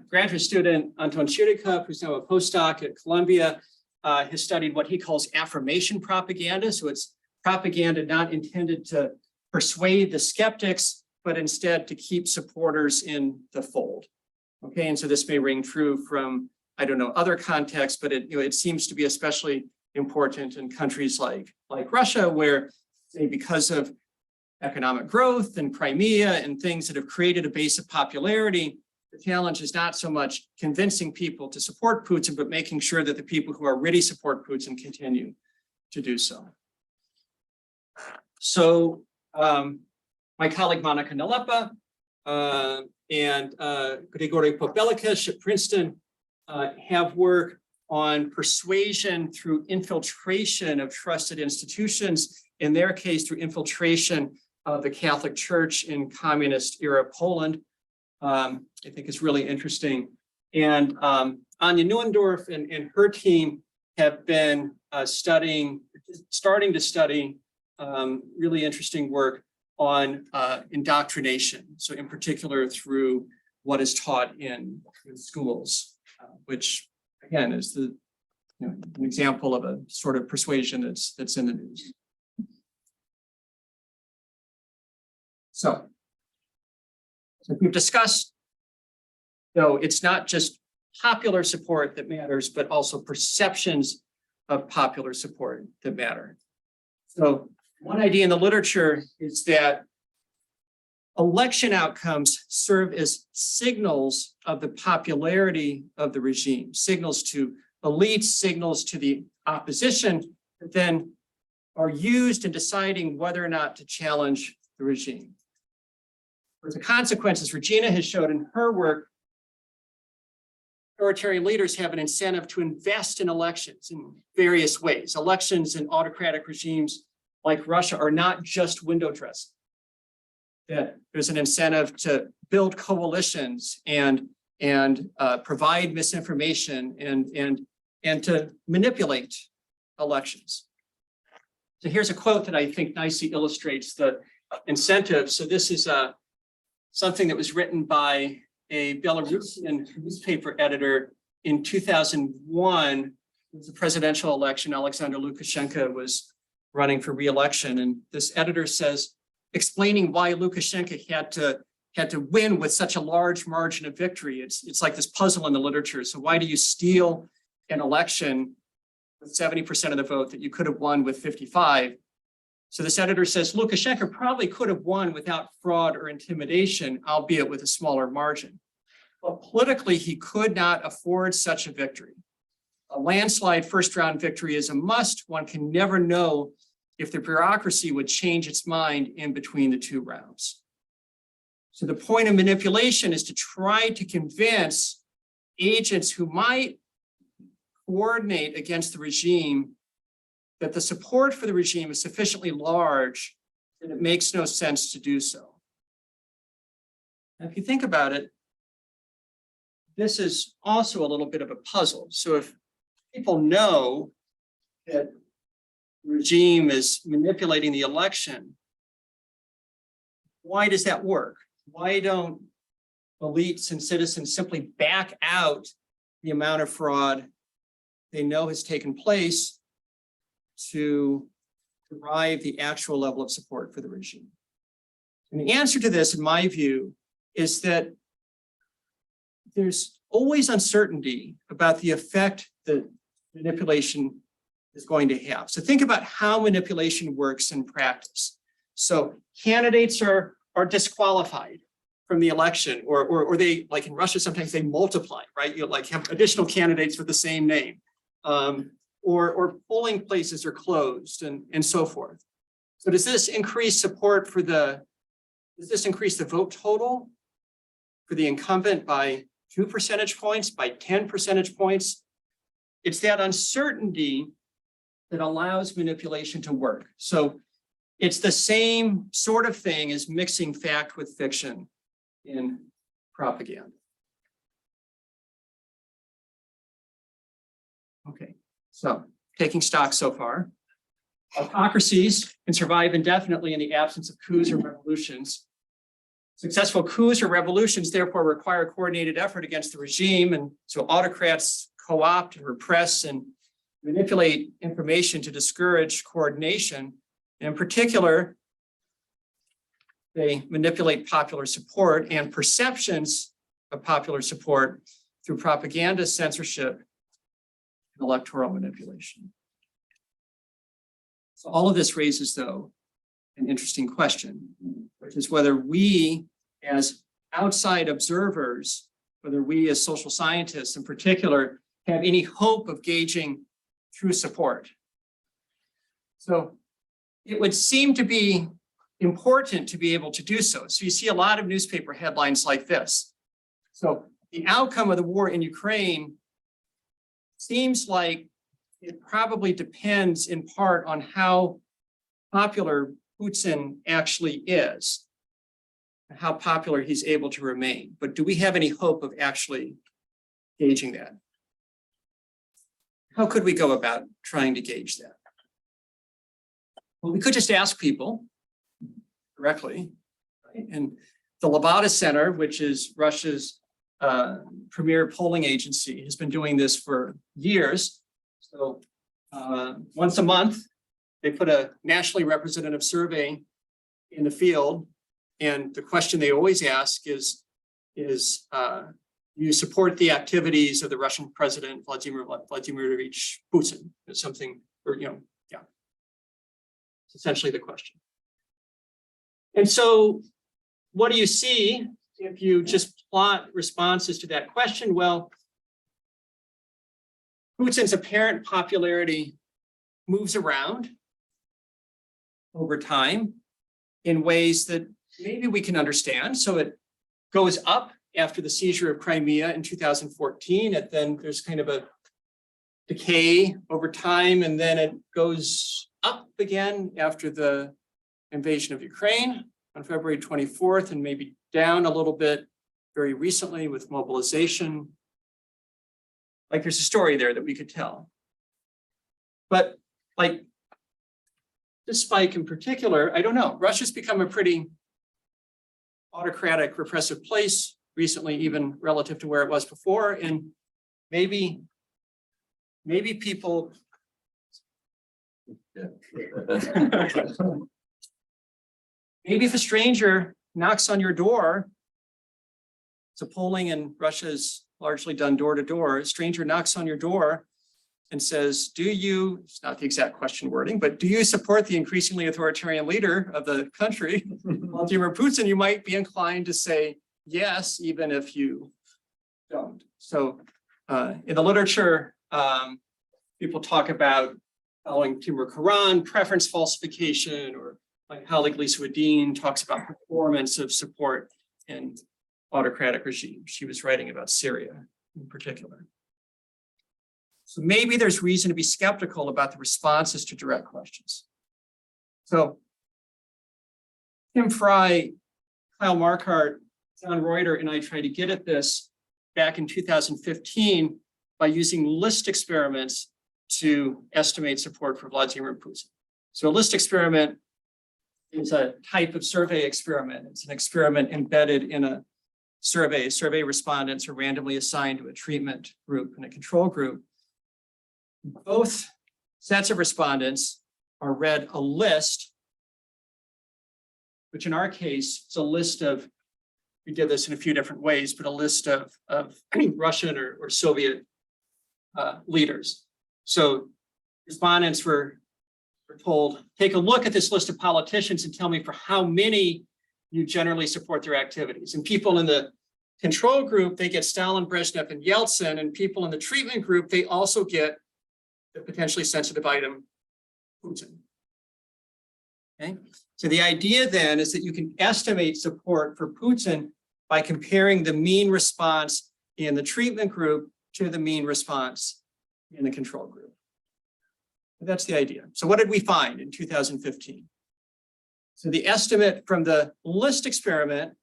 graduate student, Anton Chirikov, who's now a postdoc at Columbia, has studied what he calls affirmation propaganda. So it's propaganda not intended to persuade the skeptics, but instead to keep supporters in the fold. Okay, and so this may ring true from, I don't know, other contexts, but it seems to be especially important in countries like Russia, where, say, because of economic growth and Crimea and things that have created a base of popularity, the challenge is not so much convincing people to support Putin, but making sure that the people who already support Putin continue to do so. So my colleague Monica Nalepa and Grigory Popelikish at Princeton have work on persuasion through infiltration of trusted institutions, in their case, through infiltration of the Catholic Church in communist-era Poland. I think it's really interesting. And Anya Neuendorf and her team have been starting to study really interesting work on indoctrination. So in particular through what is taught in schools, which again is an example of a sort of persuasion that's in the news. So we've discussed, it's not just popular support that matters, but also perceptions of popular support that matter. So one idea in the literature is that election outcomes serve as signals of the popularity of the regime, signals to elites, signals to the opposition, that then are used in deciding whether or not to challenge the regime. As a consequence, as Regina has showed in her work, authoritarian leaders have an incentive to invest in elections in various ways. Elections in autocratic regimes like Russia are not just window dressing. That there's an incentive to build coalitions and provide misinformation and to manipulate elections. So here's a quote that I think nicely illustrates the incentive. So this is something that was written by a Belarusian newspaper editor in 2001. It was a presidential election. Alexander Lukashenko was running for re-election. And this editor says, explaining why Lukashenko had to win with such a large margin of victory. It's like this puzzle in the literature. So why do you steal an election with 70% of the vote that you could have won with 55? So this editor says, Lukashenko probably could have won without fraud or intimidation, albeit with a smaller margin. But politically, he could not afford such a victory. A landslide first round victory is a must. One can never know if the bureaucracy would change its mind in between the two rounds. So the point of manipulation is to try to convince agents who might coordinate against the regime that the support for the regime is sufficiently large that it makes no sense to do so. Now, if you think about it, this is also a little bit of a puzzle. So if people know that the regime is manipulating the election, why does that work? Why don't elites and citizens simply back out the amount of fraud they know has taken place to derive the actual level of support for the regime? And the answer to this, in my view, is that there's always uncertainty about the effect that manipulation is going to have. So think about how manipulation works in practice. So candidates are disqualified from the election, or they, like in Russia, sometimes they multiply, right? You like have additional candidates with the same name, or polling places are closed and so forth. So does this increase support for does this increase the vote total for the incumbent by 2 percentage points, by 10 percentage points? It's that uncertainty that allows manipulation to work. So it's the same sort of thing as mixing fact with fiction in propaganda. Okay, so taking stock so far. Autocracies can survive indefinitely in the absence of coups or revolutions. Successful coups or revolutions therefore require coordinated effort against the regime, and so autocrats co-opt and repress and manipulate information to discourage coordination. And in particular, they manipulate popular support and perceptions of popular support through propaganda, censorship, and electoral manipulation. So all of this raises, though, an interesting question, which is whether we as outside observers, whether we as social scientists in particular, have any hope of gauging true support. So it would seem to be important to be able to do so. So you see a lot of newspaper headlines like this. So the outcome of the war in Ukraine seems like it probably depends in part on how popular Putin actually is, and how popular he's able to remain. But do we have any hope of actually gauging that? How could we go about trying to gauge that? Well, we could just ask people directly, right? And the Levada Center, which is Russia's premier polling agency, has been doing this for years. So once a month, they put a nationally representative survey in the field. And the question they always ask is you support the activities of the Russian president, Vladimir Vladimirovich Putin? It's something, or, yeah. It's essentially the question. And so what do you see if you just plot responses to that question? Well, Putin's apparent popularity moves around over time in ways that maybe we can understand. So it goes up after the seizure of Crimea in 2014, and then there's kind of a decay over time, and then it goes up again after the invasion of Ukraine on February 24th, and maybe down a little bit very recently with mobilization. like there's a story there that we could tell. But like this spike in particular, I don't know, Russia's become a pretty autocratic, repressive place recently, even relative to where it was before. And maybe people maybe if a stranger knocks on your door, so polling in Russia is largely done door to door. A stranger knocks on your door and says, do you, it's not the exact question wording, but do you support the increasingly authoritarian leader of the country, Vladimir Putin? You might be inclined to say yes, even if you don't. So in the literature, people talk about following Timur Karan, preference falsification, or my colleague Lisa Wadeen talks about performance of support in autocratic regimes. She was writing about Syria in particular. So maybe there's reason to be skeptical about the responses to direct questions. So Tim Fry, Kyle Marquardt, John Reuter, and I tried to get at this back in 2015 by using list experiments to estimate support for Vladimir Putin. So a list experiment is a type of survey experiment. It's an experiment embedded in a survey. Survey respondents are randomly assigned to a treatment group and a control group. Both sets of respondents are read a list, which in our case is a list of, we did this in a few different ways, but a list of Russian or Soviet leaders. So respondents were told, take a look at this list of politicians and tell me for how many you generally support their activities. And people in the control group, they get Stalin, Brezhnev, and Yeltsin, and people in the treatment group, they also get the potentially sensitive item, Putin. Okay, so the idea then is that you can estimate support for Putin by comparing the mean response in the treatment group to the mean response in the control group. That's the idea. So what did we find in 2015? So the estimate from the list experiment,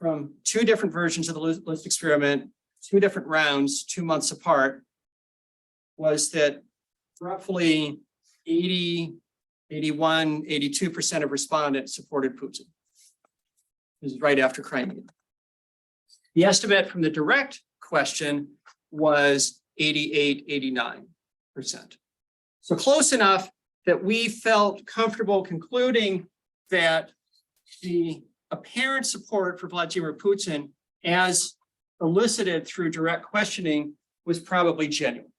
from two different versions of the list experiment, 2 different rounds, 2 months apart, was that roughly 80, 81, 82% of respondents supported Putin. This is right after Crimea. The estimate from the direct question was 88, 89%. So close enough that we felt comfortable concluding that the apparent support for Vladimir Putin, as elicited through direct questioning, was probably genuine.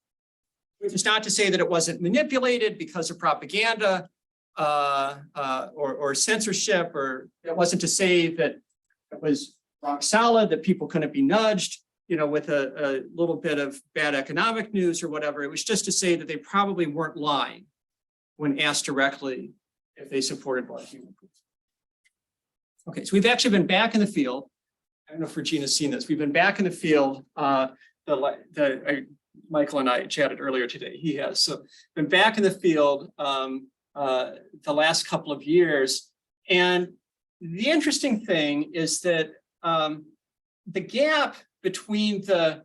Which is not to say that it wasn't manipulated because of propaganda or censorship, or it wasn't to say that it was rock solid, that people couldn't be nudged, with a little bit of bad economic news or whatever. It was just to say that they probably weren't lying when asked directly if they supported Vladimir Putin. Okay, so we've actually been back in the field. I don't know if Regina's seen this. We've been back in the field. Michael and I chatted earlier today. He has. So been back in the field the last couple of years. And the interesting thing is that the gap between the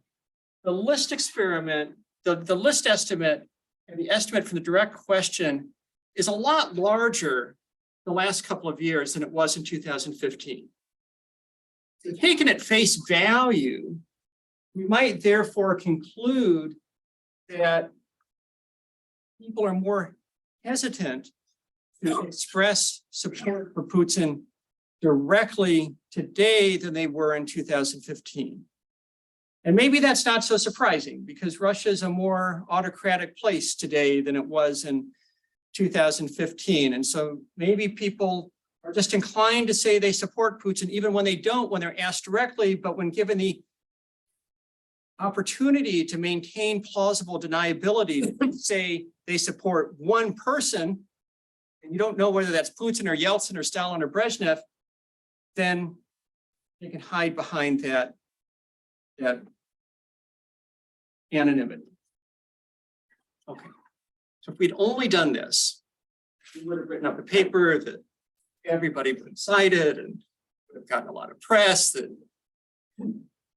list experiment, the list estimate, and the estimate from the direct question is a lot larger the last couple of years than it was in 2015. So taken at face value, we might therefore conclude that people are more hesitant to express support for Putin directly today than they were in 2015. And maybe that's not so surprising because Russia is a more autocratic place today than it was in 2015. And so maybe people are just inclined to say they support Putin even when they don't, when they're asked directly, but when given the opportunity to maintain plausible deniability, to say they support one person, and you don't know whether that's Putin or Yeltsin or Stalin or Brezhnev, then they can hide behind that anonymity. Okay, so if we'd only done this, we would have written up a paper that everybody would have cited and would have gotten a lot of press, that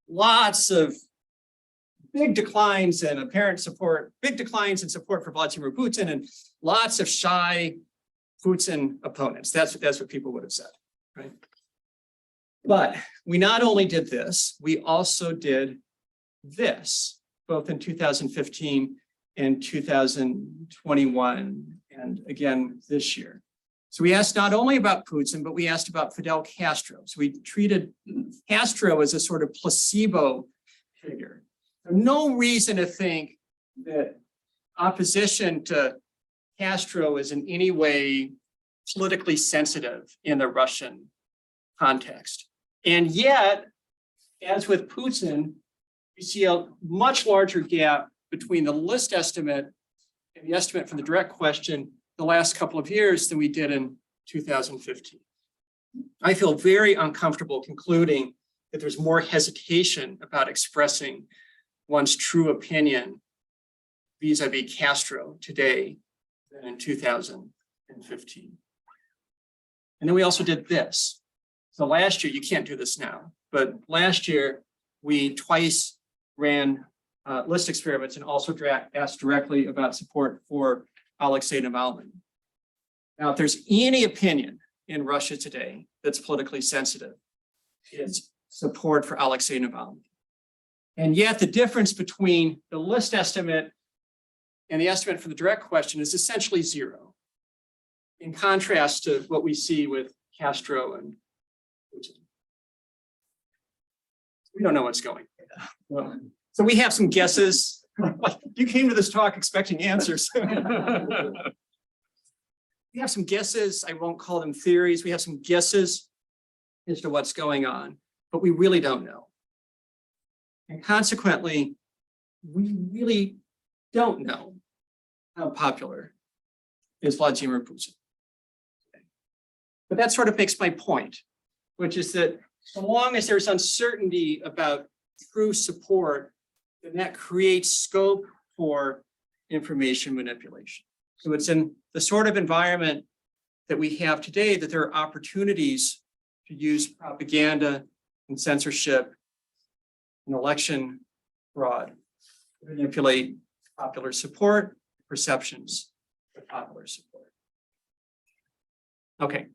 lots of big declines in apparent support, big declines in support for Vladimir Putin, and lots of shy Putin opponents. That's what people would have said, right? But we not only did this, we also did this, both in 2015 and 2021, and again this year. So we asked not only about Putin, but we asked about Fidel Castro. So we treated Castro as a sort of placebo figure. No reason to think that opposition to Castro is in any way politically sensitive in the Russian context. And yet, as with Putin, we see a much larger gap between the list estimate and the estimate from the direct question the last couple of years than we did in 2015. I feel very uncomfortable concluding that there's more hesitation about expressing one's true opinion vis-a-vis Castro today than in 2015. And then we also did this. So last year, you can't do this now, but last year we twice ran list experiments and also asked directly about support for Alexei Navalny. Now, if there's any opinion in Russia today that's politically sensitive, it's support for Alexei Navalny. And yet the difference between the list estimate and the estimate for the direct question is essentially zero, in contrast to what we see with Castro and Putin. We don't know what's going on. So we have some guesses. You came to this talk expecting answers. We have some guesses. I won't call them theories. We have some guesses as to what's going on, but we really don't know. And consequently, we really don't know how popular is Vladimir Putin. But that sort of makes my point, which is that so long as there's uncertainty about true support, then that creates scope for information manipulation. So it's in the sort of environment that we have today that there are opportunities to use propaganda and censorship and election fraud to manipulate popular support, perceptions of popular support. Okay,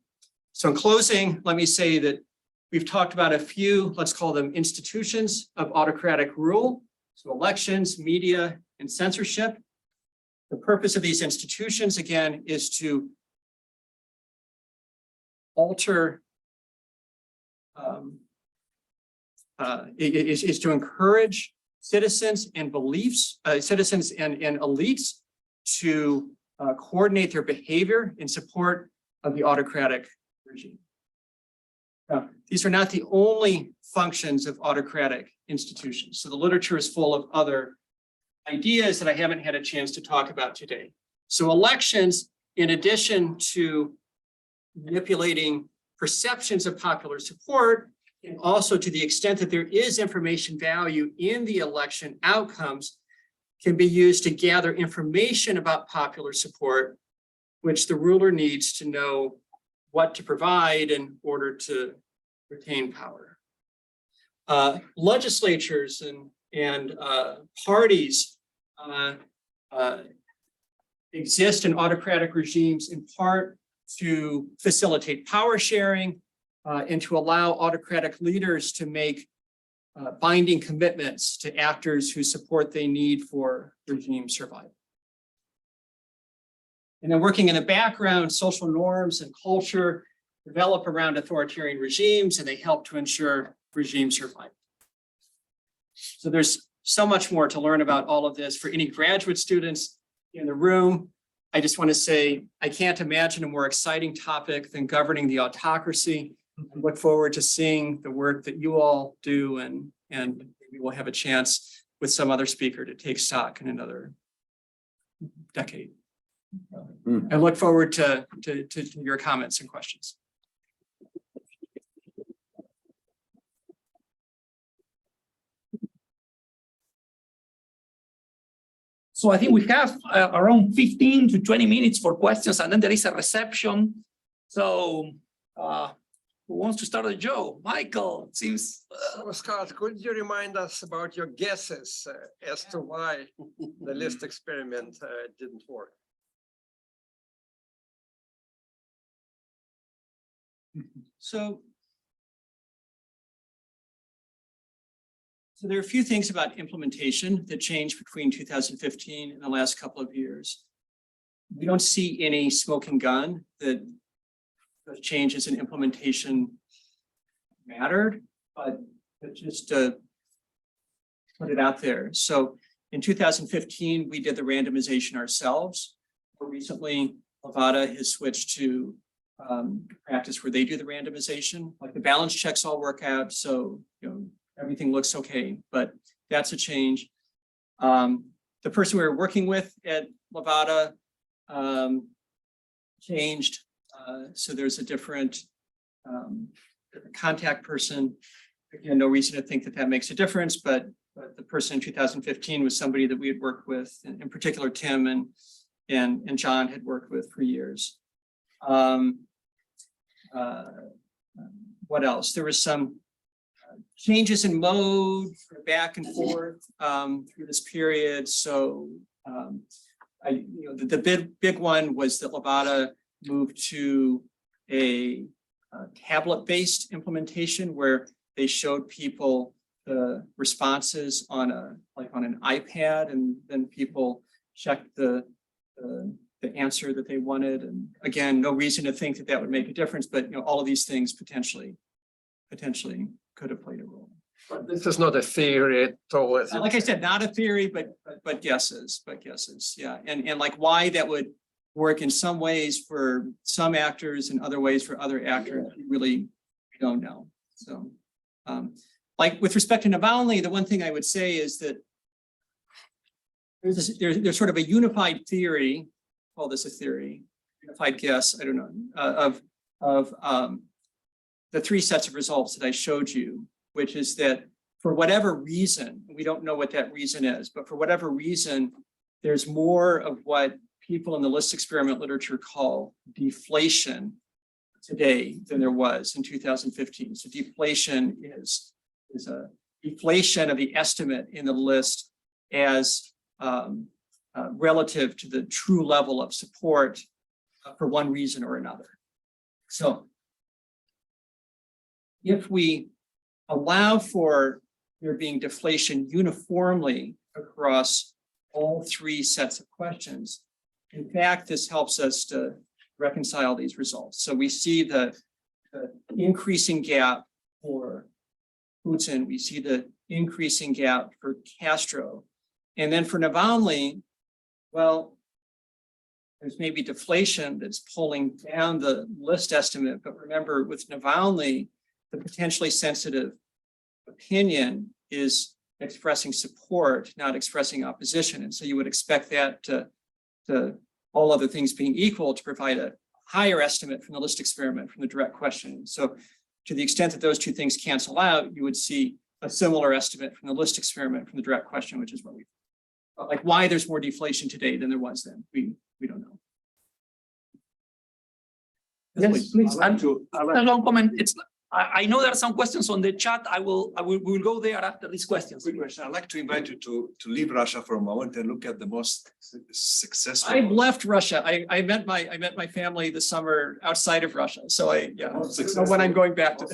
so in closing, let me say that we've talked about a few, let's call them institutions of autocratic rule, so elections, media, and censorship. The purpose of these institutions, again, is to alter, is to encourage citizens and beliefs, citizens and elites to coordinate their behavior in support of the autocratic regime. These are not the only functions of autocratic institutions. So the literature is full of other ideas that I haven't had a chance to talk about today. So elections, in addition to manipulating perceptions of popular support, and also to the extent that there is information value in the election outcomes, can be used to gather information about popular support, which the ruler needs to know what to provide in order to retain power. Legislatures and parties exist in autocratic regimes in part to facilitate power sharing and to allow autocratic leaders to make binding commitments to actors whose support they need for regime survival. And then working in the background, social norms and culture develop around authoritarian regimes, and they help to ensure regime survival. So there's so much more to learn about all of this. For any graduate students in the room, I just want to say, I can't imagine a more exciting topic than governing the autocracy. I look forward to seeing the work that you all do, and maybe we'll have a chance with some other speaker to take stock in another decade. I look forward to your comments and questions. So I think we have around 15 to 20 minutes for questions, and then there is a reception. So who wants to start a show? Michael, it seems. So, Scott, could you remind us about your guesses as to why the list experiment didn't work? So there are a few things about implementation that changed between 2015 and the last couple of years. We don't see any smoking gun that the changes in implementation mattered, but just to put it out there. So in 2015, we did the randomization ourselves. More recently, Nevada has switched to practice where they do the randomization. Like the balance checks all work out, so everything looks okay, but that's a change. The person we were working with at Nevada changed, so there's a different contact person. Again, no reason to think that that makes a difference, but the person in 2015 was somebody that we had worked with, in particular Tim and John had worked with for years. What else? There was some changes in mode back and forth through this period. So the big one was that Nevada moved to a tablet-based implementation where they showed people the responses on an iPad, and then people checked the answer that they wanted. And again, no reason to think that that would make a difference, but all of these things potentially could have played a role. But this is not a theory at all. Like I said, not a theory, but guesses, yeah. And like why that would work in some ways for some actors and other ways for other actors, we don't know. So like with respect to Navalny, the one thing I would say is that there's sort of a unified theory, call this a theory, unified guess, I don't know, of the three sets of results that I showed you, which is that for whatever reason, we don't know what that reason is, but for whatever reason, there's more of what people in the list experiment literature call deflation today than there was in 2015. So deflation is a deflation of the estimate in the list as relative to the true level of support for one reason or another. So if we allow for there being deflation uniformly across all three sets of questions, in fact, this helps us to reconcile these results. So we see the increasing gap for Putin, we see the increasing gap for Castro. And then for Navalny, well, there's maybe deflation that's pulling down the list estimate. But remember, with Navalny, the potentially sensitive opinion is expressing support, not expressing opposition. And so you would expect that to all other things being equal to provide a higher estimate from the list experiment from the direct question. So to the extent that those two things cancel out, you would see a similar estimate from the list experiment from the direct question, which is what we, like why there's more deflation today than there was then. We don't know. Yes, please. A long comment. I know there are some questions on the chat. We will go there after these questions. Quick question. I'd like to invite you to leave Russia for a moment and look at the most successful. I've left Russia. I met my family this summer outside of Russia. So when I'm going back to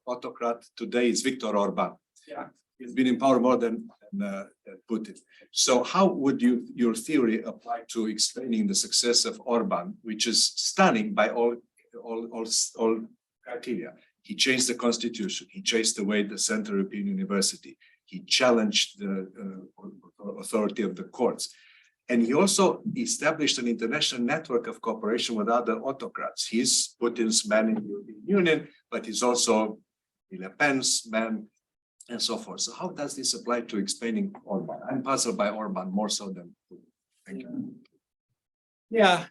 autocrat today is Viktor Orban. Yeah. He's been in power more than Putin. So how would your theory apply to explaining the success of Orban, which is stunning by all criteria? He changed the constitution. He changed the way the Central European University. He challenged the authority of the courts. And he also established an international network of cooperation with other autocrats. He's Putin's man in the European Union, but he's also Le Pen's man and so forth. So how does this apply to explaining Orban? I'm puzzled by Orban more so than Putin. Thank you. Yeah,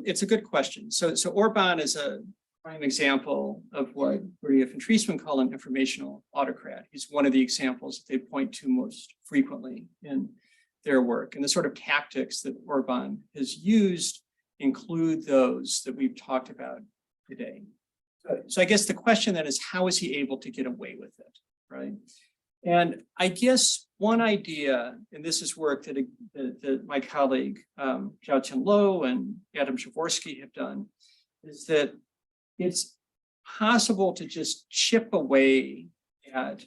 it's a good question. So Orban is a prime example of what Maria von Treisman call an informational autocrat. He's one of the examples that they point to most frequently in their work. And the sort of tactics that Orban has used include those that we've talked about today. So I guess the question then is, how is he able to get away with it, right? And I guess one idea, and this is work that my colleague Xiaoqian Lo and Adam Przeworski have done, is that it's possible to just chip away at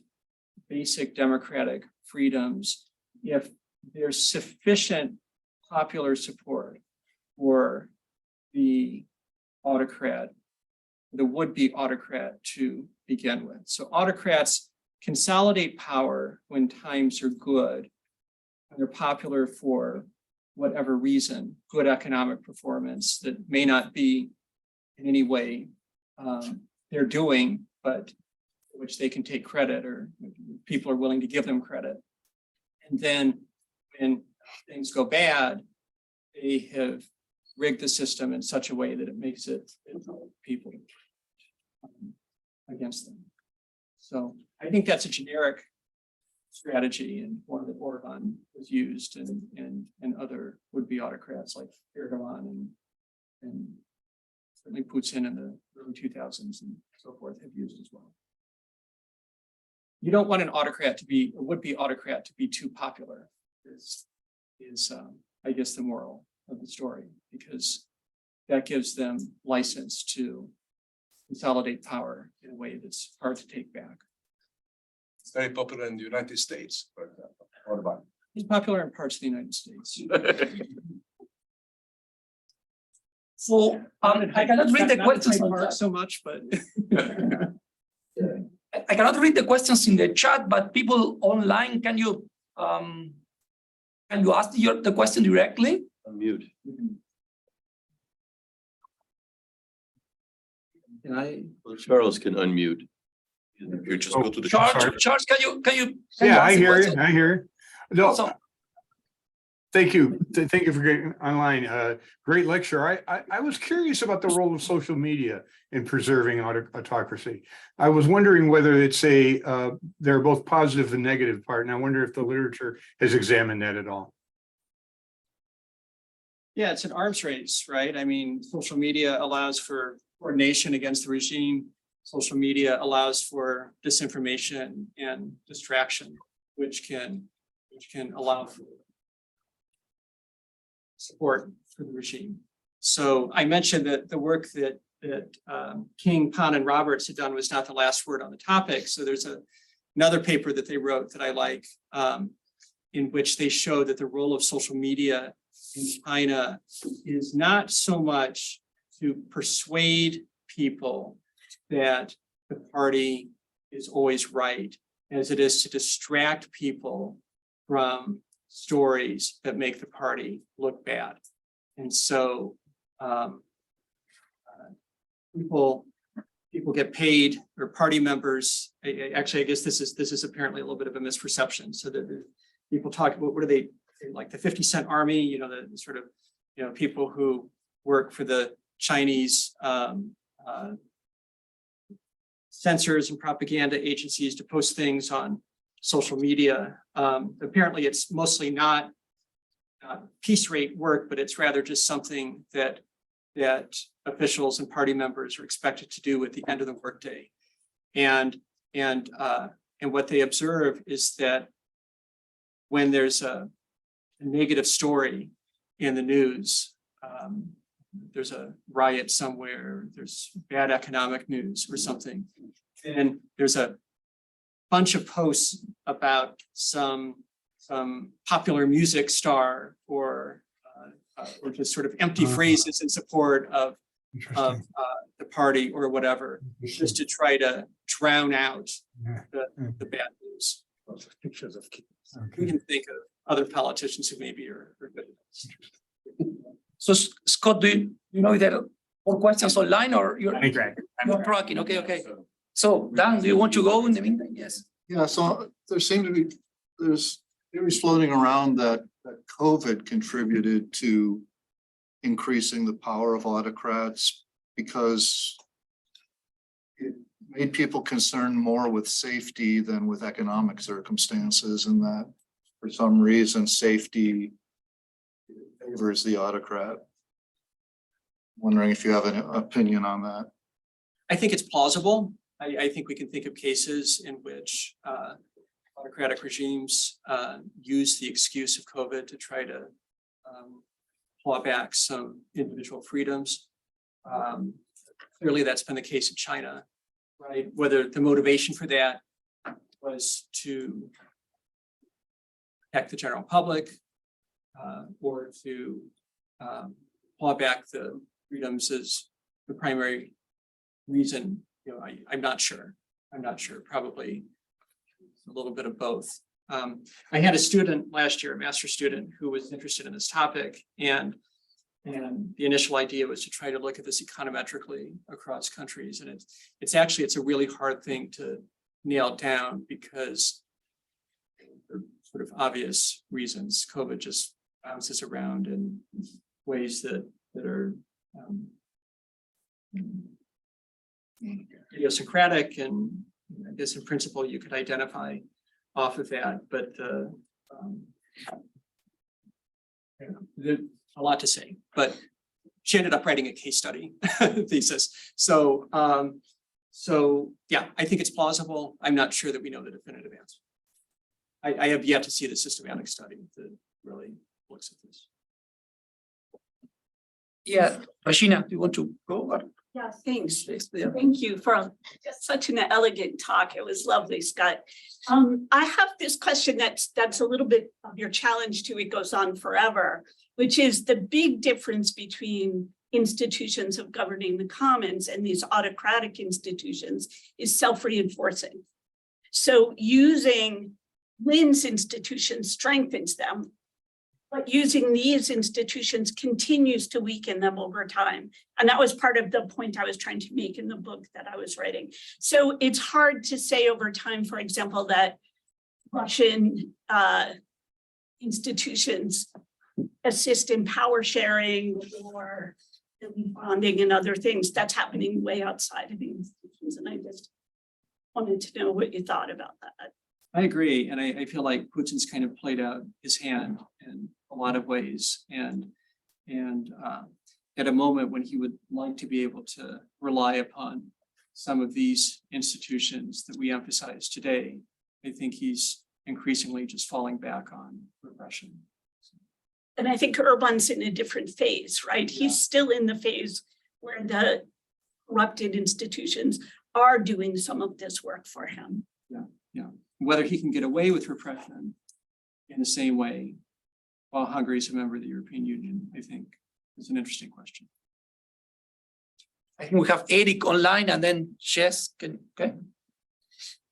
basic democratic freedoms if there's sufficient popular support for the autocrat, the would-be autocrat to begin with. So autocrats consolidate power when times are good, and they're popular for whatever reason, good economic performance that may not be in any way they're doing, but which they can take credit, or people are willing to give them credit. And then when things go bad, they have rigged the system in such a way that it makes it people against them. So I think that's a generic strategy, and one that Orban was used, and other would-be autocrats like Erdogan and certainly Putin in the early 2000s and so forth have used as well. You don't want an autocrat to be, a would-be autocrat to be too popular, is I guess the moral of the story, because that gives them license to consolidate power in a way that's hard to take back. It's very popular in the United States, for example. What about? It's popular in parts of the United States. So I cannot read the questions on that. so much, but I cannot read the questions in the chat, but people online, can you ask the question directly? Unmute. can I? Well, Charles can unmute. You just go to the. Charles, can you? Yeah, I ask the hear question? you. I hear you. No, Awesome. thank you. Thank you for getting online. Great lecture. I was curious about the role of social media in preserving autocracy. I was wondering whether it's they're both positive and negative part, and I wonder if the literature has examined that at all. Yeah, it's an arms race, right? I mean, social media allows for coordination against the regime. Social media allows for disinformation and distraction, which can allow for support for the regime. So I mentioned that the work that King, Pan, and Roberts had done was not the last word on the topic. So there's another paper that they wrote that I like, in which they show that the role of social media in China is not so much to persuade people that the party is always right, as it is to distract people from stories that make the party look bad. And so people get paid, or party members. Actually, I guess this is apparently a little bit of a misperception. So that people talk about, what are they, like the 50-cent army? You know, the sort of, people who work for the Chinese censors and propaganda agencies to post things on social media. Apparently, it's mostly not piece rate work, but it's rather just something that officials and party members are expected to do at the end of the workday. And what they observe is that when there's a negative story in the news, there's a riot somewhere, there's bad economic news or something, and there's a bunch of posts about some popular music star, or just sort of empty phrases in support of the party or whatever, just to try to drown out the bad news. Pictures of kids. We can think of other politicians who maybe are good at this. So Scott, do you know if there are more questions online, or you're tracking? Okay. So Dan, do you want to go in the meantime? Yes. Yeah, so there's theories floating around that COVID contributed to increasing the power of autocrats, because it made people concerned more with safety than with economic circumstances, and that for some reason safety favors the autocrat. Wondering if you have an opinion on that. I think it's plausible. I think we can think of cases in which autocratic regimes use the excuse of COVID to try to claw back some individual freedoms. Clearly, that's been the case in China, right? Whether the motivation for that was to protect the general public or to claw back the freedoms as the primary reason, I'm not sure. I'm not sure, probably a little bit of both. I had a student last year, a master's student, who was interested in this topic, and the initial idea was to try to look at this econometrically across countries. And it's a really hard thing to nail down because for sort of obvious reasons, COVID just bounces around in ways that are idiosyncratic, and I guess in principle you could identify off of that, but there's a lot to say. But she ended up writing a case study thesis. So yeah, I think it's plausible. I'm not sure that we know the definitive answer. I have yet to see the systematic study that really looks at this. Yeah, Rashina, do you want to go? Yeah, thanks. Thank you for just such an elegant talk. It was lovely, Scott. I have this question that's a little bit of your challenge to It Goes On Forever, which is the big difference between institutions of governing the commons and these autocratic institutions is self-reinforcing. So using Lynn's institution strengthens them, but using these institutions continues to weaken them over time. And that was part of the point I was trying to make in the book that I was writing. So it's hard to say over time, for example, that Russian institutions assist in power sharing or bonding and other things. That's happening way outside of the institutions. And I just wanted to know what you thought about that. I agree, and I feel like Putin's kind of played out his hand in a lot of ways, and at a moment when he would like to be able to rely upon some of these institutions that we emphasize today, I think he's increasingly just falling back on repression. And I think Urban's in a different phase, right? Yeah. He's still in the phase where the corrupted institutions are doing some of this work for him. Yeah. Whether he can get away with repression in the same way while Hungary is a member of the European Union, I think is an interesting question. I think we have Eric online and then Jess can, okay.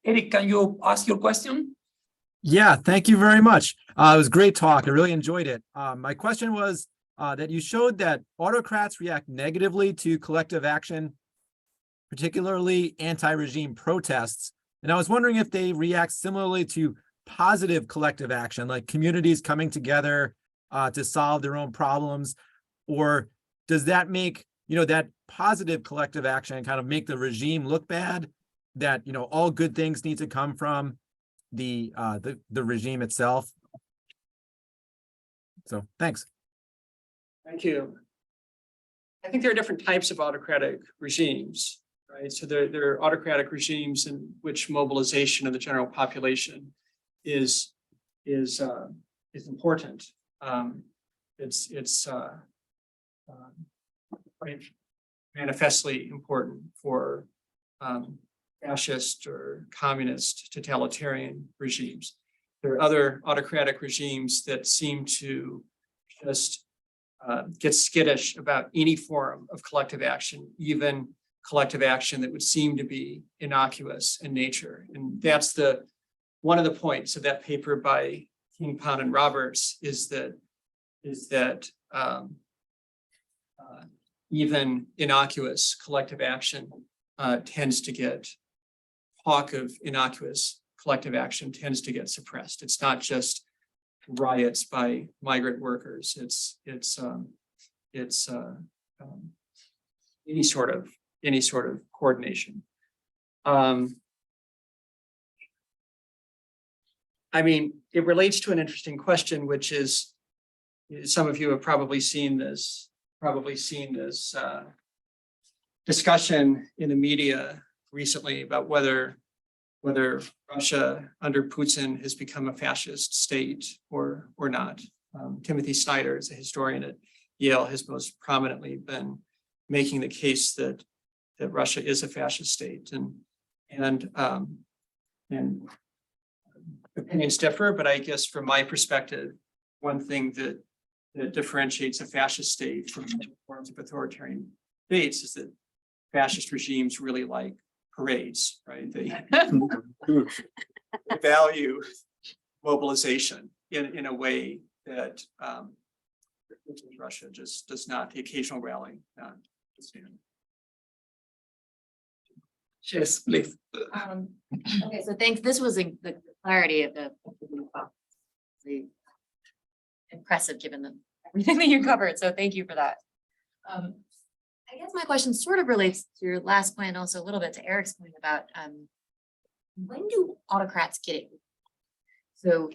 Eric, can you ask your question? Yeah, thank you very much. It was a great talk. I really enjoyed it. My question was that you showed that autocrats react negatively to collective action, particularly anti-regime protests. And I was wondering if they react similarly to positive collective action, like communities coming together to solve their own problems, or does that make, that positive collective action kind of make the regime look bad, that, all good things need to come from the regime itself? So thanks. Thank you. I think there are different types of autocratic regimes, right? So there are autocratic regimes in which mobilization of the general population is important. It's quite manifestly important for fascist or communist totalitarian regimes. There are other autocratic regimes that seem to just get skittish about any form of collective action, even collective action that would seem to be innocuous in nature. And that's one of the points of that paper by King, Pound, and Roberts is that even innocuous collective action tends to get, talk of innocuous collective action tends to get suppressed. It's not just riots by migrant workers. It's any sort of coordination. I mean, it relates to an interesting question, which is, some of you have probably seen this discussion in the media recently about whether Russia under Putin has become a fascist state or not. Timothy Snyder is a historian at Yale, has most prominently been making the case that Russia is a fascist state, and opinions differ, but I guess from my perspective, one thing that differentiates a fascist state from forms of authoritarian states is that fascist regimes really like parades, right? They value mobilization in a way that Russia just does not. The occasional rally, understand. Yes, please. Okay, so thanks. This was the clarity of the impressive given everything that you covered. So thank you for that. I guess my question sort of relates to your last point, and also a little bit to Eric's point about when do autocrats get it? So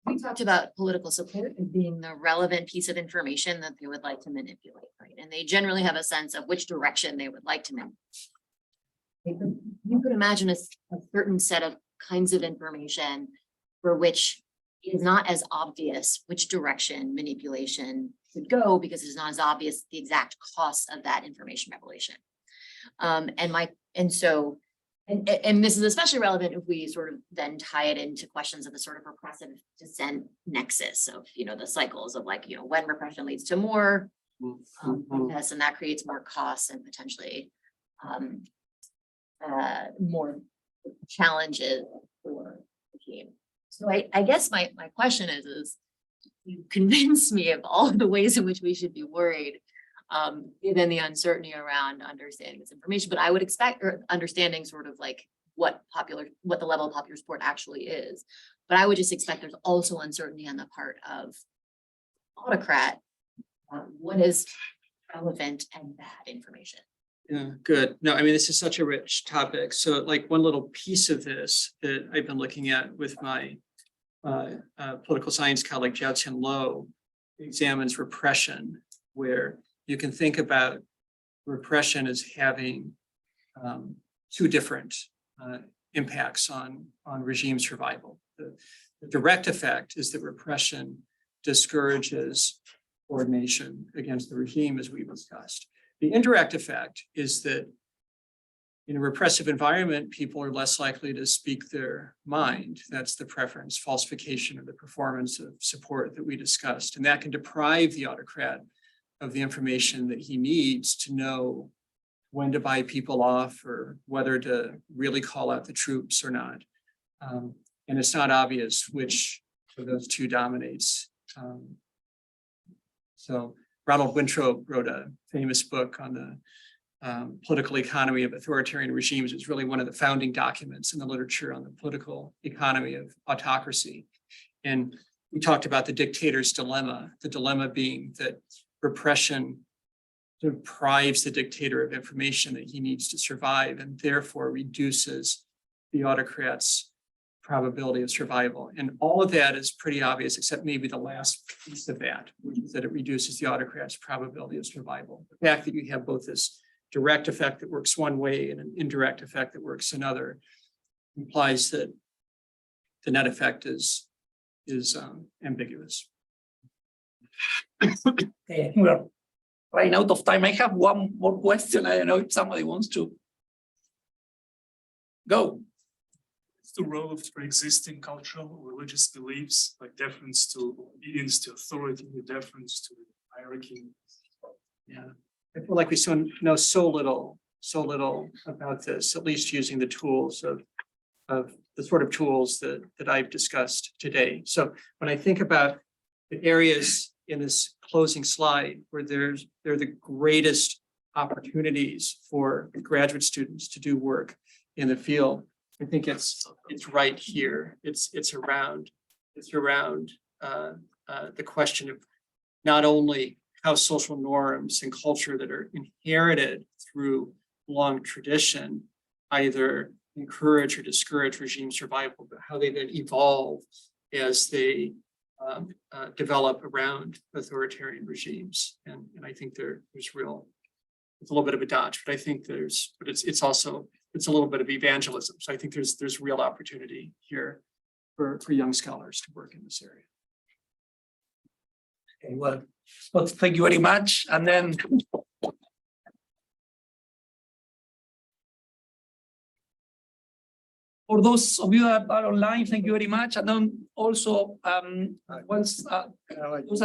we talked about political support as being the relevant piece of information that they would like to manipulate, right? And they generally have a sense of which direction they would like to manipulate. You could imagine a certain set of kinds of information for which it is not as obvious which direction manipulation should go because it's not as obvious the exact cost of that information revelation. And this is especially relevant if we sort of then tie it into questions of the sort of repressive dissent nexus of, the cycles of like, when repression leads to more protests, and that creates more costs and potentially more challenges for the team. So I guess my question is you convinced me of all of the ways in which we should be worried, given the uncertainty around understanding this information. But I would expect understanding sort of like what the level of popular support actually is. But I would just expect there's also uncertainty on the part of autocrat. What is relevant and bad information? Yeah, good. No, I mean, this is such a rich topic. So like one little piece of this that I've been looking at with my political science colleague, Jiao-Chen Lo, examines repression, where you can think about repression as having two different impacts on regime survival. The direct effect is that repression discourages coordination against the regime, as we've discussed. The indirect effect is that in a repressive environment, people are less likely to speak their mind. That's the preference, falsification of the performance of support that we discussed. And that can deprive the autocrat of the information that he needs to know when to buy people off or whether to really call out the troops or not. And it's not obvious which of those two dominates. So Ronald Winthrop wrote a famous book on the political economy of authoritarian regimes. It's really one of the founding documents in the literature on the political economy of autocracy. And we talked about the dictator's dilemma, the dilemma being that repression deprives the dictator of information that he needs to survive and therefore reduces the autocrat's probability of survival. And all of that is pretty obvious, except maybe the last piece of that, which is that it reduces the autocrat's probability of survival. The fact that you have both this direct effect that works one way and an indirect effect that works another implies that the net effect is ambiguous. Okay, we're running out of time. I have one more question. I don't know if somebody wants to go. The role of existing cultural or religious beliefs, like deference to obedience to authority, deference to hierarchy. Yeah, I feel like we know so little about this, at least using the tools of the sort of tools that I've discussed today. So when I think about the areas in this closing slide where they're the greatest opportunities for graduate students to do work in the field, I think it's right here. It's around the question of not only how social norms and culture that are inherited through long tradition either encourage or discourage regime survival, but how they then evolve as they develop around authoritarian regimes. And I think there's real it's a little bit of a dodge, but I think but it's also, it's a little bit of evangelism. So I think there's real opportunity here for young scholars to work in this area. Okay, well, thank you very much. And then for those of you that are online, thank you very much. And then also, once those that